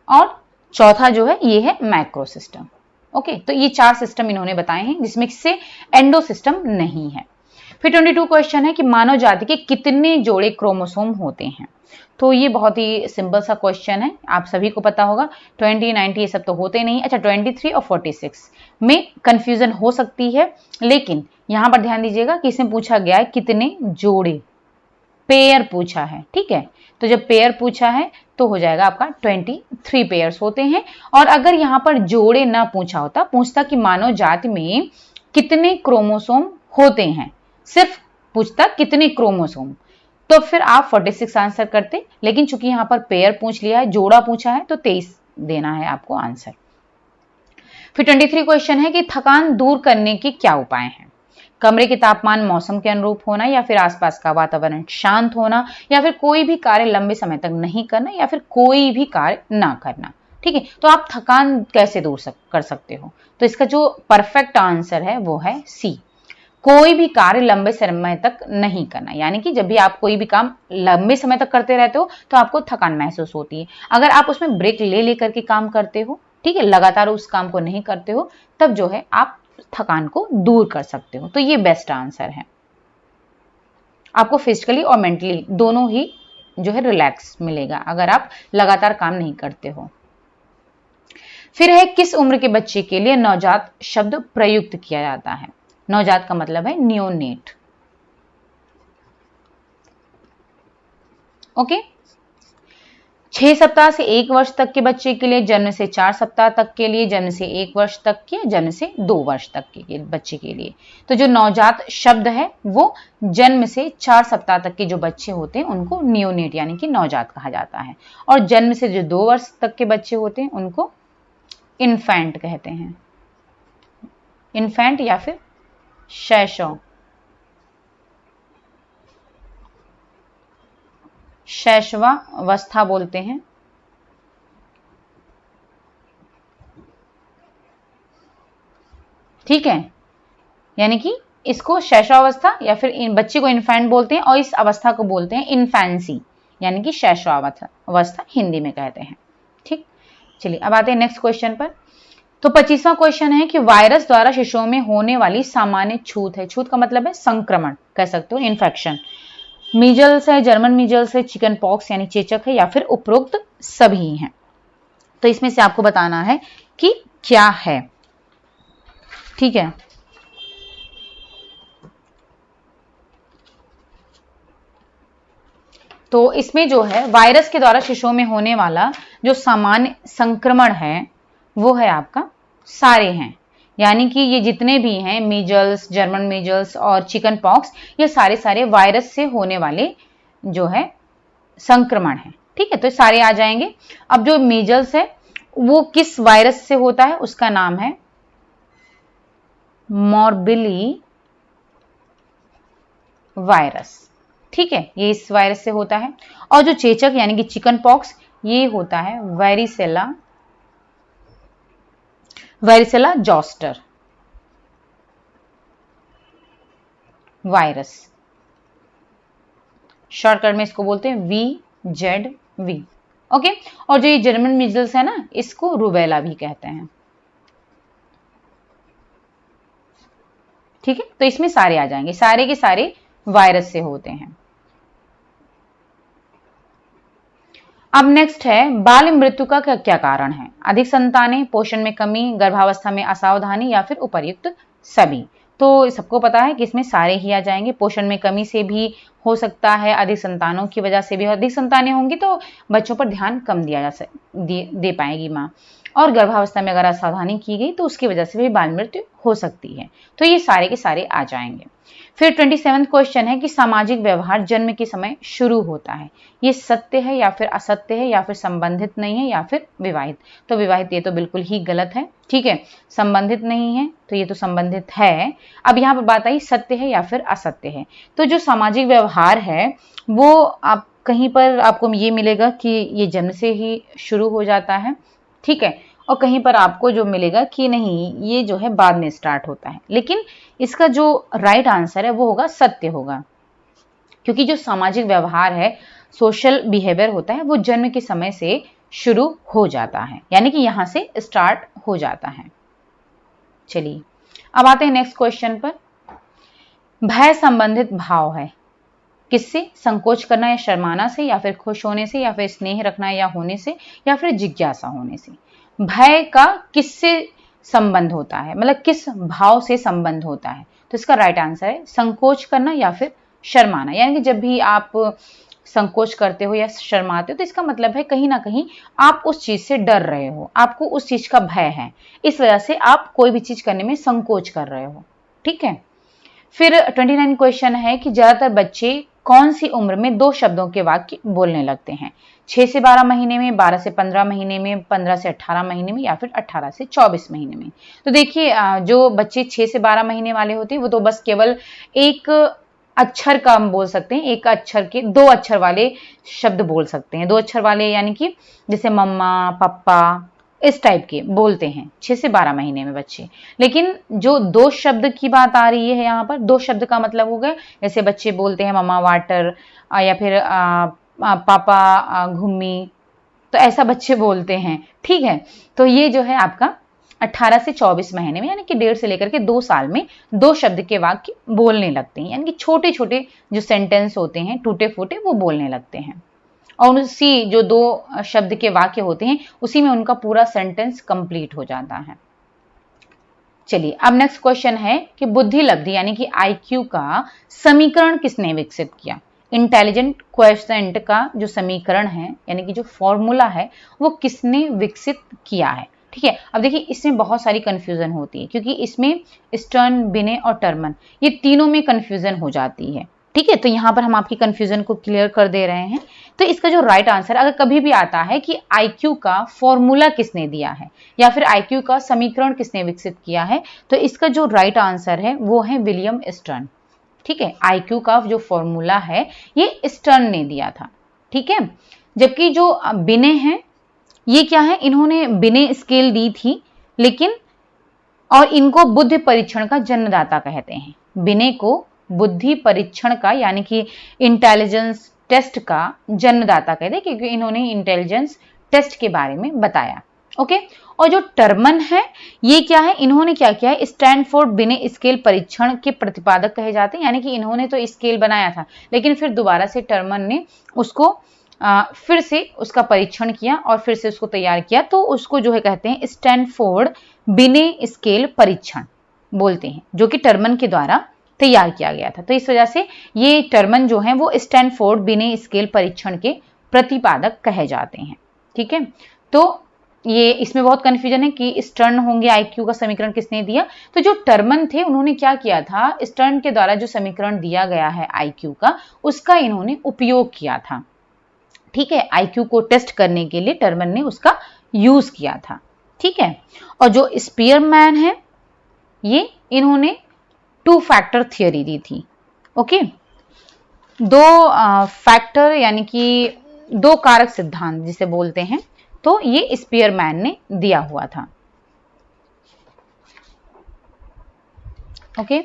Speaker 1: और चौथा जो है ये है मैक्रो सिस्टम। ओके, तो ये 4 सिस्टम इन्होंने बताए हैं, जिसमें से एंडो सिस्टम नहीं है। फिर 22 क्वेश्चन है कि मानव जाति के कितने जोड़े क्रोमोसोम होते हैं। तो ये बहुत ही सिंपल सा क्वेश्चन है, आप सभी को पता होगा। 20, 90 ये सब तो होते नहीं। अच्छा, 23 और 46 में कंफ्यूजन हो सकती है, लेकिन यहां पर ध्यान दीजिएगा कि इसमें पूछा गया है कितने जोड़े, पेयर पूछा है। ठीक है, तो जब पेयर पूछा है तो हो जाएगा आपका 23 पेयर्स होते हैं। और अगर यहां पर जोड़े ना पूछा होता, पूछता कि मानव जाति में कितने क्रोमोसोम होते हैं, सिर्फ पूछता कितने क्रोमोसोम, तो फिर आप 46 आंसर करते। लेकिन चूंकि यहां पर पेयर पूछ लिया है, जोड़ा पूछा है, तो 23 देना है आपको आंसर। फिर 23 क्वेश्चन है कि थकान दूर करने के क्या उपाय हैं। कमरे के तापमान मौसम के अनुरूप होना, या फिर आसपास का वातावरण शांत होना, या फिर कोई भी कार्य लंबे समय तक नहीं करना, या फिर कोई भी कार्य ना करना। ठीक है, तो आप थकान कैसे दूर कर सकते हो, तो इसका जो परफेक्ट आंसर है वो है सी, कोई भी कार्य लंबे समय तक नहीं करना। यानी कि जब भी आप कोई भी काम लंबे समय तक करते रहते हो तो आपको थकान महसूस होती है। अगर आप उसमें ब्रेक ले लेकर के काम करते हो, ठीक है, लगातार उस काम को नहीं करते हो, तब जो है आप थकान को दूर कर सकते हो। तो ये बेस्ट आंसर है। आपको फिजिकली और मेंटली दोनों ही जो है रिलैक्स मिलेगा अगर आप लगातार काम नहीं करते हो। फिर है किस उम्र के बच्चे के लिए नवजात शब्द प्रयुक्त किया जाता है। नवजात का मतलब है नियोनेट। ओके, 6 सप्ताह से 1 वर्ष तक के बच्चे के लिए, जन्म से 4 सप्ताह तक के लिए, जन्म से 1 वर्ष तक के, जन्म से 2 वर्ष तक के बच्चे के लिए। तो जो नवजात शब्द है वो जन्म से 4 सप्ताह तक के जो बच्चे होते हैं उनको नियोनेट यानी कि नवजात कहा जाता है, और जन्म से जो 2 वर्ष तक के बच्चे होते हैं उनको इन्फेंट कहते हैं। इन्फेंट या फिर शैशव, शैशवावस्था बोलते हैं। ठीक है, यानी कि इसको शैशवावस्था या फिर इन बच्चे को इन्फेंट बोलते हैं, और इस अवस्था को बोलते हैं इन्फेंसी, यानी कि शैशवावस्था हिंदी में कहते हैं। ठीक, चलिए अब आते हैं नेक्स्ट क्वेश्चन पर। तो 25वां क्वेश्चन है कि वायरस द्वारा शिशुओं में होने वाली सामान्य छूत है। छूत का मतलब है संक्रमण, कह सकते हो इन्फेक्शन। मीजल्स है, जर्मन मीजल्स है, चिकन पॉक्स यानी चेचक है, या फिर उपरोक्त सभी हैं। तो इसमें से आपको बताना है कि क्या है। ठीक है, तो इसमें जो है वायरस के द्वारा शिशुओं में होने वाला जो सामान्य संक्रमण है वो है आपका सारे हैं, यानी कि ये जितने भी हैं मीजल्स, जर्मन मीजल्स और चिकन पॉक्स, ये सारे वायरस से होने वाले जो है संक्रमण है। ठीक है, तो सारे आ जाएंगे। अब जो मीजल्स है वो किस वायरस से होता है, उसका नाम है मॉर्बिली वायरस। ठीक है, ये इस वायरस से होता है। और जो चेचक यानी कि चिकन पॉक्स, ये होता है वेरिसेला जोस्टर। वायरस, शॉर्टकट में इसको बोलते हैं VZV। ओके, और जो ये जर्मन मीजल्स है ना, इसको रूबेला भी कहते हैं। ठीक है, तो इसमें सारे आ जाएंगे, सारे के सारे वायरस से होते हैं। अब नेक्स्ट है बाल मृत्यु का क्या कारण है? अधिक संतानें, पोषण में कमी, गर्भावस्था में असावधानी या फिर उपर्युक्त सभी। तो सबको पता है कि इसमें सारे ही आ जाएंगे। पोषण में कमी से भी हो सकता है, अधिक संतानों की वजह से भी, अधिक संतानें होंगी तो बच्चों पर ध्यान कम दे पाएगी माँ, और गर्भावस्था में अगर असावधानी की गई तो उसकी वजह से भी बाल मृत्यु हो सकती है। तो ये सारे के सारे आ जाएंगे। फिर 27वां क्वेश्चन है कि सामाजिक व्यवहार जन्म के समय शुरू होता है, ये सत्य है या फिर असत्य है या फिर संबंधित नहीं है या फिर विवाहित? तो विवाहित ये तो बिल्कुल ही गलत है। ठीक है, संबंधित नहीं है तो ये तो संबंधित है। अब यहाँ पर बात आई सत्य है या फिर असत्य है। तो जो सामाजिक व्यवहार है वो आप कहीं पर आपको ये मिलेगा कि ये जन्म से ही शुरू हो जाता है। ठीक है, और कहीं पर आपको जो मिलेगा कि नहीं, ये जो है बाद में स्टार्ट होता है। लेकिन इसका जो राइट आंसर है वो होगा सत्य होगा, क्योंकि जो सामाजिक व्यवहार है, सोशल बिहेवियर होता है, वो जन्म के समय से शुरू हो जाता है, यानी कि यहां से स्टार्ट हो जाता है। चलिए अब आते हैं नेक्स्ट क्वेश्चन पर। भय संबंधित भाव है, किससे? संकोच करना या शर्माना से, या फिर खुश होने से, या फिर स्नेह रखना या होने से, या फिर जिज्ञासा होने से। भय का किससे संबंध होता है, मतलब किस भाव से संबंध होता है? तो इसका राइट आंसर है संकोच करना या फिर शर्माना। यानी कि जब भी आप संकोच करते हो या शर्माते हो तो इसका मतलब है कहीं ना कहीं आप उस चीज से डर रहे हो, आपको उस चीज का भय है, इस वजह से आप कोई भी चीज करने में संकोच कर रहे हो। ठीक है, फिर 29 क्वेश्चन है कि ज्यादातर बच्चे कौन सी उम्र में दो शब्दों के वाक्य बोलने लगते हैं? 6 से 12 महीने में, 12 से 15 महीने में, 15 से 18 महीने में, या फिर 18 से 24 महीने में। तो देखिए जो बच्चे 6 से 12 महीने वाले होते हैं वो तो बस केवल एक अक्षर का हम बोल सकते हैं, एक अक्षर के दो अक्षर वाले शब्द बोल सकते हैं। दो अक्षर वाले यानी कि जैसे मम्मा, पापा, इस टाइप के बोलते हैं 6 से 12 महीने में बच्चे। लेकिन जो दो शब्द की बात आ रही है यहाँ पर, दो शब्द का मतलब हो गया जैसे बच्चे बोलते हैं मम्मा वाटर, या फिर पापा घुम्मी, तो ऐसा बच्चे बोलते हैं। ठीक है, तो ये जो है आपका 18 से 24 महीने में, यानी कि 1.5 से लेकर के 2 साल में दो शब्द के वाक्य बोलने लगते हैं, यानी कि छोटे छोटे जो सेंटेंस होते हैं टूटे फूटे वो बोलने लगते हैं, और उसी जो दो शब्द के वाक्य होते हैं उसी में उनका पूरा सेंटेंस कंप्लीट हो जाता है। चलिए अब नेक्स्ट क्वेश्चन है कि बुद्धि लब्धि यानी कि IQ का समीकरण किसने विकसित किया? इंटेलिजेंट क्वेश्चन का जो समीकरण है यानी कि जो फॉर्मूला है वो किसने विकसित किया है? ठीक है, अब देखिए इसमें बहुत सारी कंफ्यूजन होती है, क्योंकि इसमें स्टर्न, बिने और टर्मन ये तीनों में कंफ्यूजन हो जाती है। ठीक है, तो यहाँ पर हम आपकी कंफ्यूजन को क्लियर कर दे रहे हैं। तो इसका जो राइट आंसर अगर कभी भी आता है कि IQ का फॉर्मूला किसने दिया है या फिर IQ का समीकरण किसने विकसित किया है, तो इसका जो राइट आंसर है वो है विलियम स्टर्न। ठीक है, IQ का जो फॉर्मूला है ये स्टर्न ने दिया था। ठीक है, जबकि जो बिने हैं ये क्या है, इन्होंने बिने स्केल दी थी, लेकिन और इनको बुद्धि परीक्षण का जन्मदाता कहते हैं। बिने को बुद्धि परीक्षण का यानी कि इंटेलिजेंस टेस्ट का जन्मदाता कहते हैं, क्योंकि इन्होंने इंटेलिजेंस टेस्ट के बारे में बताया। ओके, और जो टर्मन है ये क्या है, इन्होंने क्या किया है, स्टैनफोर्ड बिने स्केल परीक्षण के प्रतिपादक कहे जाते हैं, यानी कि इन्होंने तो स्केल बनाया था लेकिन फिर दोबारा से टर्मन ने उसको फिर से उसका परीक्षण किया और फिर से उसको तैयार किया, तो उसको जो है कहते हैं स्टैनफोर्ड बिने स्केल परीक्षण बोलते हैं, जो कि टर्मन के द्वारा तैयार किया गया था। तो इस वजह से ये टर्मन जो है वो स्टैनफोर्ड बिने स्केल परीक्षण के प्रतिपादक कहे जाते हैं। ठीक है, तो ये इसमें बहुत कंफ्यूजन है कि स्टर्न होंगे IQ का समीकरण किसने दिया। तो जो टर्मन थे उन्होंने क्या किया था, स्टर्न के द्वारा जो समीकरण दिया गया है IQ का उसका इन्होंने उपयोग किया था। ठीक है, IQ को टेस्ट करने के लिए टर्मन ने उसका यूज किया था। ठीक है, और जो स्पीयरमैन है ये इन्होंने 2 फैक्टर थियरी दी थी। ओके, दो फैक्टर यानी कि दो कारक सिद्धांत जिसे बोलते हैं, तो ये स्पीयरमैन ने दिया हुआ था। ओके,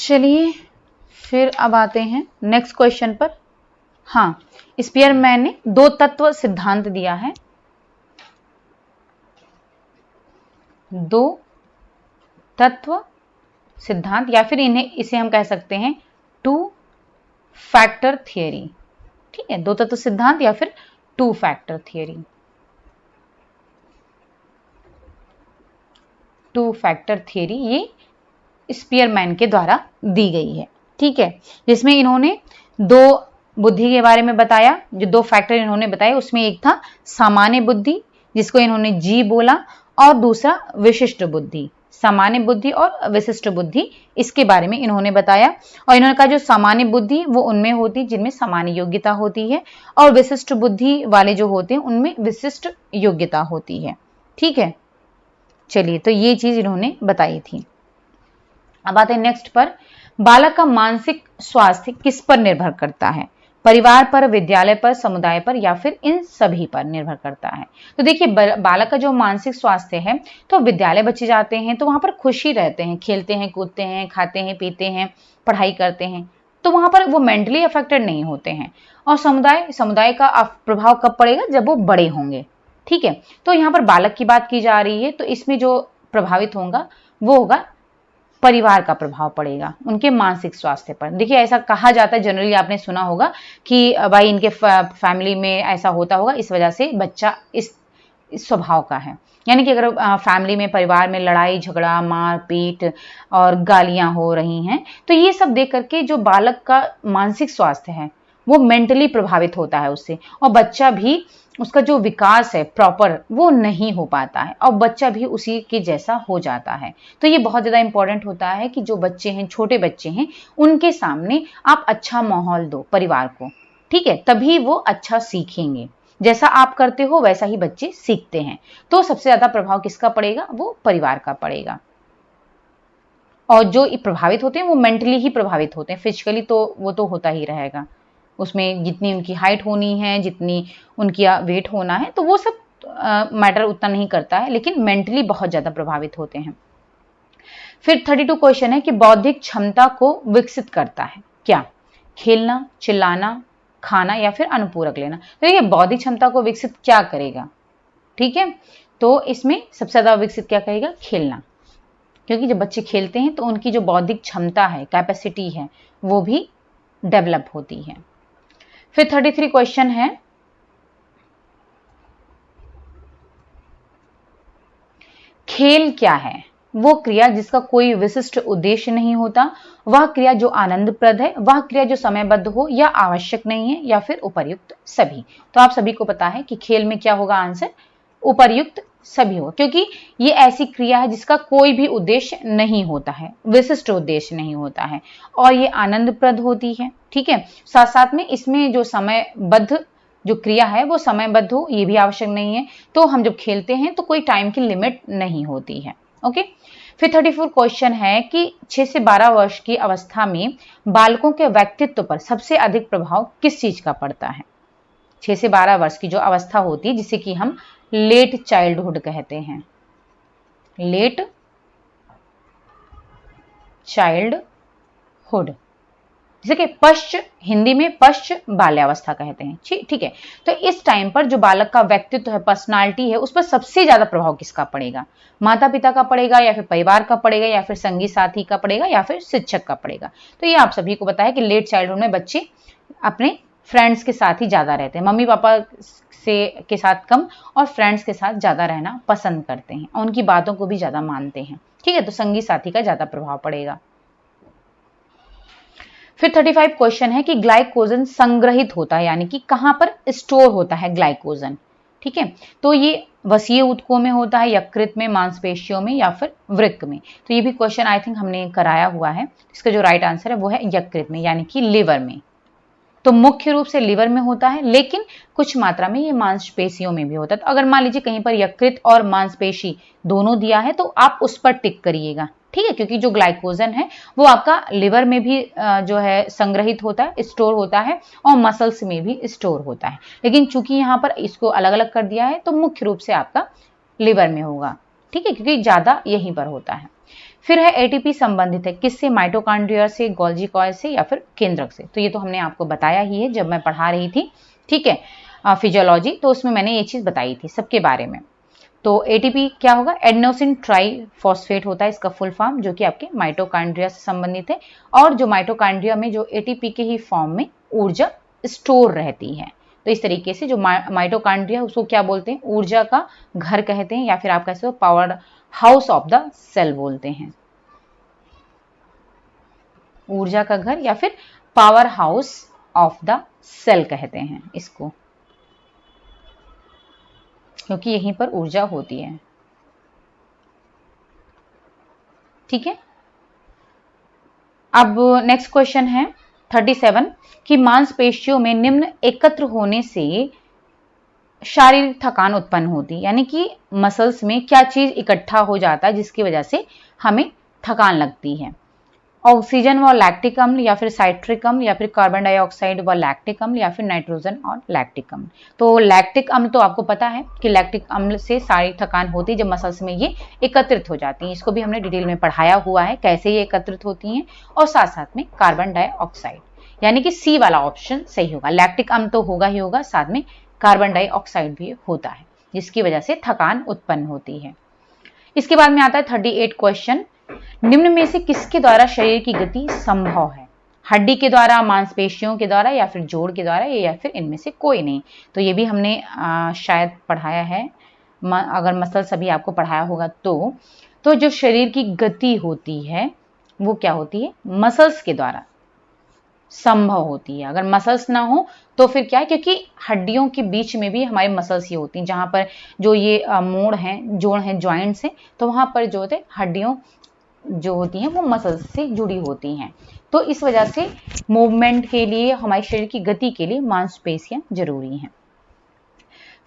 Speaker 1: चलिए फिर अब आते हैं नेक्स्ट क्वेश्चन पर। हाँ, स्पीयरमैन ने दो तत्व सिद्धांत दिया है, दो तत्व सिद्धांत, या फिर इसे हम कह सकते हैं टू फैक्टर थियरी। ठीक है, दो तत्व सिद्धांत या फिर two factor theory. Two factor theory ये स्पीयरमैन के द्वारा दी गई है। ठीक है, जिसमें इन्होंने दो बुद्धि के बारे में बताया। जो दो फैक्टर इन्होंने बताए उसमें एक था सामान्य बुद्धि, जिसको इन्होंने जी बोला, और दूसरा विशिष्ट बुद्धि। सामान्य बुद्धि और विशिष्ट बुद्धि, इसके बारे में इन्होंने बताया। और इन्होंने कहा जो सामान्य बुद्धि वो उनमें होती जिनमें सामान्य योग्यता होती है, और विशिष्ट बुद्धि वाले जो होते हैं उनमें विशिष्ट योग्यता होती है। ठीक है, चलिए, तो ये चीज इन्होंने बताई थी। अब आते हैं नेक्स्ट पर। बालक का मानसिक स्वास्थ्य किस पर निर्भर करता है? परिवार पर, विद्यालय पर, समुदाय पर, या फिर इन सभी पर निर्भर करता है? तो देखिए, बालक का जो मानसिक स्वास्थ्य है, तो विद्यालय बच्चे जाते हैं तो वहां पर खुशी रहते हैं, खेलते हैं, कूदते हैं, खाते हैं, पीते हैं, पढ़ाई करते हैं, तो वहां पर वो मेंटली अफेक्टेड नहीं होते हैं। और समुदाय का प्रभाव कब पड़ेगा? जब वो बड़े होंगे। ठीक है, तो यहाँ पर बालक की बात की जा रही है, तो इसमें जो प्रभावित होगा वो होगा परिवार का प्रभाव पड़ेगा उनके मानसिक स्वास्थ्य पर। देखिए, ऐसा कहा जाता है, जनरली आपने सुना होगा कि भाई इनके फैमिली में ऐसा होता होगा, इस वजह से बच्चा इस स्वभाव का है। यानी कि अगर फैमिली में, परिवार में लड़ाई झगड़ा, मारपीट और गालियां हो रही हैं, तो ये सब देख करके जो बालक का मानसिक स्वास्थ्य है वो मेंटली प्रभावित होता है उससे, और बच्चा भी, उसका जो विकास है प्रॉपर वो नहीं हो पाता है, और बच्चा भी उसी के जैसा हो जाता है। तो ये बहुत ज़्यादा इंपॉर्टेंट होता है कि जो बच्चे हैं, छोटे बच्चे हैं, उनके सामने आप अच्छा माहौल दो परिवार को। ठीक है, तभी वो अच्छा सीखेंगे। जैसा आप करते हो वैसा ही बच्चे सीखते हैं। तो सबसे ज़्यादा प्रभाव किसका पड़ेगा? वो परिवार का पड़ेगा। और जो प्रभावित होते हैं वो मेंटली ही प्रभावित होते हैं, फिजिकली तो वो तो होता ही रहेगा। उसमें जितनी उनकी हाइट होनी है, जितनी उनकी वेट होना है, तो वो सब मैटर उतना नहीं करता है, लेकिन मेंटली बहुत ज़्यादा प्रभावित होते हैं। फिर 32 क्वेश्चन है कि बौद्धिक क्षमता को विकसित करता है क्या? खेलना, चिल्लाना, खाना, या फिर अनुपूरक लेना? तो देखिए, बौद्धिक क्षमता को विकसित क्या करेगा? ठीक है, तो इसमें सबसे ज़्यादा विकसित क्या करेगा? खेलना, क्योंकि जब बच्चे खेलते हैं तो उनकी जो बौद्धिक क्षमता है, कैपेसिटी है, वो भी डेवलप होती है। फिर 33 क्वेश्चन है, खेल क्या है? वो क्रिया जिसका कोई विशिष्ट उद्देश्य नहीं होता, वह क्रिया जो आनंदप्रद है, वह क्रिया जो समयबद्ध हो या आवश्यक नहीं है, या फिर उपर्युक्त सभी? तो आप सभी को पता है कि खेल में क्या होगा आंसर? उपर्युक्त सभी हो, क्योंकि ये ऐसी क्रिया है जिसका कोई भी उद्देश्य नहीं होता है, विशिष्ट उद्देश्य नहीं होता है, और ये आनंदप्रद होती है। ठीक है, साथ साथ में इसमें जो समयबद्ध जो क्रिया है वो समयबद्ध हो, ये भी आवश्यक नहीं है। तो हम जब खेलते हैं तो कोई टाइम की लिमिट नहीं होती है। ओके, फिर 34 क्वेश्चन है कि 6 से 12 वर्ष की अवस्था में बालकों के व्यक्तित्व पर सबसे अधिक प्रभाव किस चीज का पड़ता है? 6 से 12 वर्ष की जो अवस्था होती है, जिसे कि हम लेट चाइल्डहुड कहते हैं, लेट चाइल्डहुड, जैसे कि हिंदी में पश्च बाल्यावस्था कहते हैं। ठीक है, तो इस टाइम पर जो बालक का व्यक्तित्व है, पर्सनालिटी है, उस पर सबसे ज्यादा प्रभाव किसका पड़ेगा? माता पिता का पड़ेगा, या फिर परिवार का पड़ेगा, या फिर संगी साथी का पड़ेगा, या फिर शिक्षक का पड़ेगा? तो ये आप सभी को पता है कि लेट चाइल्डहुड में बच्चे अपने फ्रेंड्स के साथ ही ज्यादा रहते हैं, मम्मी पापा के साथ कम, और फ्रेंड्स के साथ ज्यादा रहना पसंद करते हैं, और उनकी बातों को भी ज्यादा मानते हैं। ठीक है, तो संगी साथी का ज्यादा प्रभाव पड़ेगा। फिर 35 क्वेश्चन है कि ग्लाइकोजन संग्रहित होता है, यानी कि कहां पर स्टोर होता है ग्लाइकोजन? ठीक है, तो ये वसीय ऊतकों में होता है, यकृत में, मांसपेशियों में, या फिर वृक्क में? तो ये भी क्वेश्चन आई थिंक हमने कराया हुआ है। इसका जो राइट आंसर है वो है यकृत में, यानी कि लिवर में। तो मुख्य रूप से लिवर में होता है, लेकिन कुछ मात्रा में ये मांसपेशियों में भी होता है। तो अगर मान लीजिए कहीं पर यकृत और मांसपेशी दोनों दिया है तो आप उस पर टिक करिएगा। ठीक है, क्योंकि जो ग्लाइकोजन है वो आपका लिवर में भी जो है संग्रहित होता है, स्टोर होता है, और मसल्स में भी स्टोर होता है, लेकिन चूंकि यहाँ पर इसको अलग अलग कर दिया है तो मुख्य रूप से आपका लिवर में होगा। ठीक है, क्योंकि ज्यादा यहीं पर होता है। फिर है एटीपी संबंधित है किससे, माइटोकॉन्ड्रिया से, गोल्जी कॉइल से या फिर केंद्रक से। तो ये तो हमने आपको बताया ही है जब मैं पढ़ा रही थी, ठीक है, फिजियोलॉजी, तो उसमें मैंने ये चीज बताई थी सबके बारे में। तो एटीपी क्या होगा, एडेनोसिन ट्राइफॉस्फेट होता है इसका फुल फॉर्म, जो कि आपके माइटोकॉन्ड्रिया से संबंधित है। और जो माइटोकॉन्ड्रिया में जो एटीपी के ही फॉर्म में ऊर्जा स्टोर रहती है। तो इस तरीके से जो माइटोकॉन्ड्रिया उसको क्या बोलते हैं, ऊर्जा का घर कहते हैं, या फिर आप कह सकते हो power house of the cell बोलते हैं। ऊर्जा का घर या फिर power house of the cell कहते हैं इसको, क्योंकि यहीं पर ऊर्जा होती है। ठीक है, अब नेक्स्ट क्वेश्चन है 37 कि मांसपेशियों में निम्न एकत्र होने से शारीरिक थकान उत्पन्न होती है, यानी कि मसल्स में क्या चीज इकट्ठा हो जाता है जिसकी वजह से हमें थकान लगती है। ऑक्सीजन व लैक्टिक अम्ल या फिर साइट्रिक अम्ल या फिर कार्बन डाइऑक्साइड व लैक्टिक अम्ल या फिर नाइट्रोजन और लैक्टिक अम्ल। तो लैक्टिक अम्ल तो आपको पता है कि लैक्टिक अम्ल से शारीरिक थकान होती है जब मसल्स में ये एकत्रित हो जाती है। इसको भी हमने डिटेल में पढ़ाया हुआ है कैसे ये एकत्रित होती हैं। और साथ साथ में कार्बन डाइऑक्साइड, यानी कि सी वाला ऑप्शन सही होगा। लैक्टिक अम्ल तो होगा ही होगा, साथ में कार्बन डाइऑक्साइड भी होता है जिसकी वजह से थकान उत्पन्न होती है। इसके बाद में आता है 38 क्वेश्चन, निम्न में से किसके द्वारा शरीर की गति संभव है, हड्डी के द्वारा, मांसपेशियों के द्वारा या फिर जोड़ के द्वारा, या फिर इनमें से कोई नहीं। तो ये भी हमने शायद पढ़ाया है, अगर मसल सभी आपको पढ़ाया होगा तो जो शरीर की गति होती है वो क्या होती है, मसल्स के द्वारा संभव होती है। अगर मसल्स ना हो तो फिर क्या है, क्योंकि हड्डियों के बीच में भी हमारे मसल्स ही होती हैं, जहां पर जो ये मोड़ हैं, जोड़ हैं, ज्वाइंट्स हैं, तो वहां पर जो होते हड्डियों जो होती हैं वो मसल्स से जुड़ी होती हैं। तो इस वजह से मूवमेंट के लिए, हमारे शरीर की गति के लिए मांसपेशियां जरूरी हैं।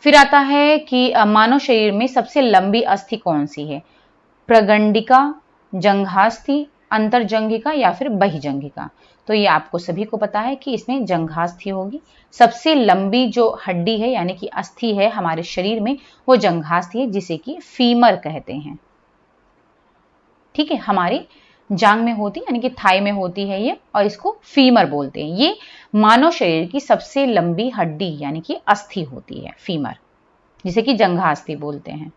Speaker 1: फिर आता है कि मानव शरीर में सबसे लंबी अस्थि कौन सी है, प्रगंडिका, जंघास्थि, अंतरजंघिका या फिर बहिजंघिका। तो ये आपको सभी को पता है कि इसमें जंघास्थि होगी। सबसे लंबी जो हड्डी है यानी कि अस्थि है हमारे शरीर में वो जंघास्थि है, जिसे कि फीमर कहते हैं। ठीक है, हमारी जांग में होती है, यानी कि थाई में होती है ये, और इसको फीमर बोलते हैं। ये मानव शरीर की सबसे लंबी हड्डी यानी कि अस्थि होती है, फीमर, जिसे कि जंघास्थि बोलते हैं,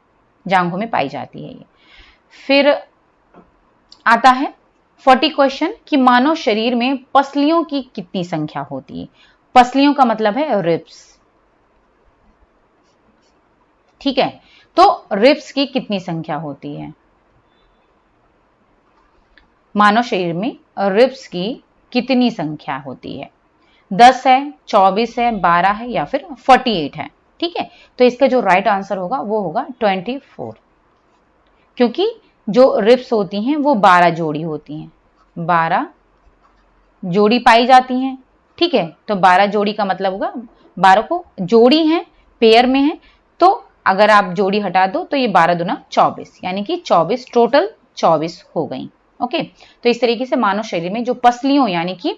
Speaker 1: जांघों में पाई जाती है ये। फिर आता है 40 क्वेश्चन कि मानव शरीर में पसलियों की कितनी संख्या होती है। पसलियों का मतलब है रिब्स। ठीक है, तो रिब्स की कितनी संख्या होती है, मानव शरीर में रिब्स की कितनी संख्या होती है, 10 है, 24 है, 12 है या फिर 48 है। ठीक है, तो इसका जो राइट आंसर होगा वो होगा 24, क्योंकि जो रिब्स होती हैं वो 12 जोड़ी होती हैं, 12 जोड़ी पाई जाती हैं। ठीक है, तो 12 जोड़ी का मतलब होगा 12 को जोड़ी हैं, पेयर में है, तो अगर आप जोड़ी हटा दो तो ये 12 दूना 24, यानी कि 24 टोटल 24 हो गई। ओके, तो इस तरीके से मानव शरीर में जो पसलियों यानी कि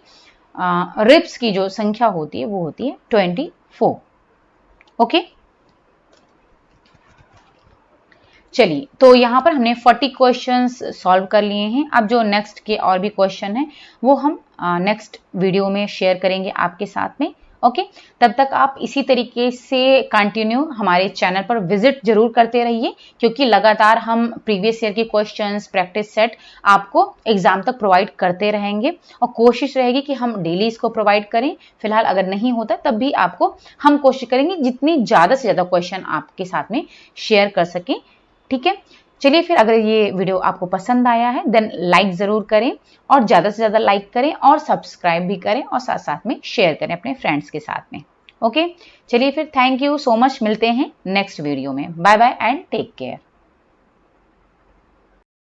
Speaker 1: रिब्स की जो संख्या होती है वो होती है 24। ओके, चलिए, तो यहाँ पर हमने 40 क्वेश्चंस सॉल्व कर लिए हैं। अब जो नेक्स्ट के और भी क्वेश्चन हैं वो हम नेक्स्ट वीडियो में शेयर करेंगे आपके साथ में। ओके, तब तक आप इसी तरीके से कंटिन्यू हमारे चैनल पर विजिट जरूर करते रहिए, क्योंकि लगातार हम प्रीवियस ईयर के क्वेश्चंस, प्रैक्टिस सेट आपको एग्जाम तक प्रोवाइड करते रहेंगे, और कोशिश रहेगी कि हम डेली इसको प्रोवाइड करें। फिलहाल अगर नहीं होता तब भी आपको हम कोशिश करेंगे जितनी ज़्यादा से ज़्यादा क्वेश्चन आपके साथ में शेयर कर सकें। ठीक है, चलिए फिर, अगर ये वीडियो आपको पसंद आया है देन लाइक ज़रूर करें, और ज़्यादा से ज़्यादा लाइक करें और सब्सक्राइब भी करें, और साथ साथ में शेयर करें अपने फ्रेंड्स के साथ में। ओके, चलिए फिर, थैंक यू सो मच, मिलते हैं नेक्स्ट वीडियो में। Bye bye and take care.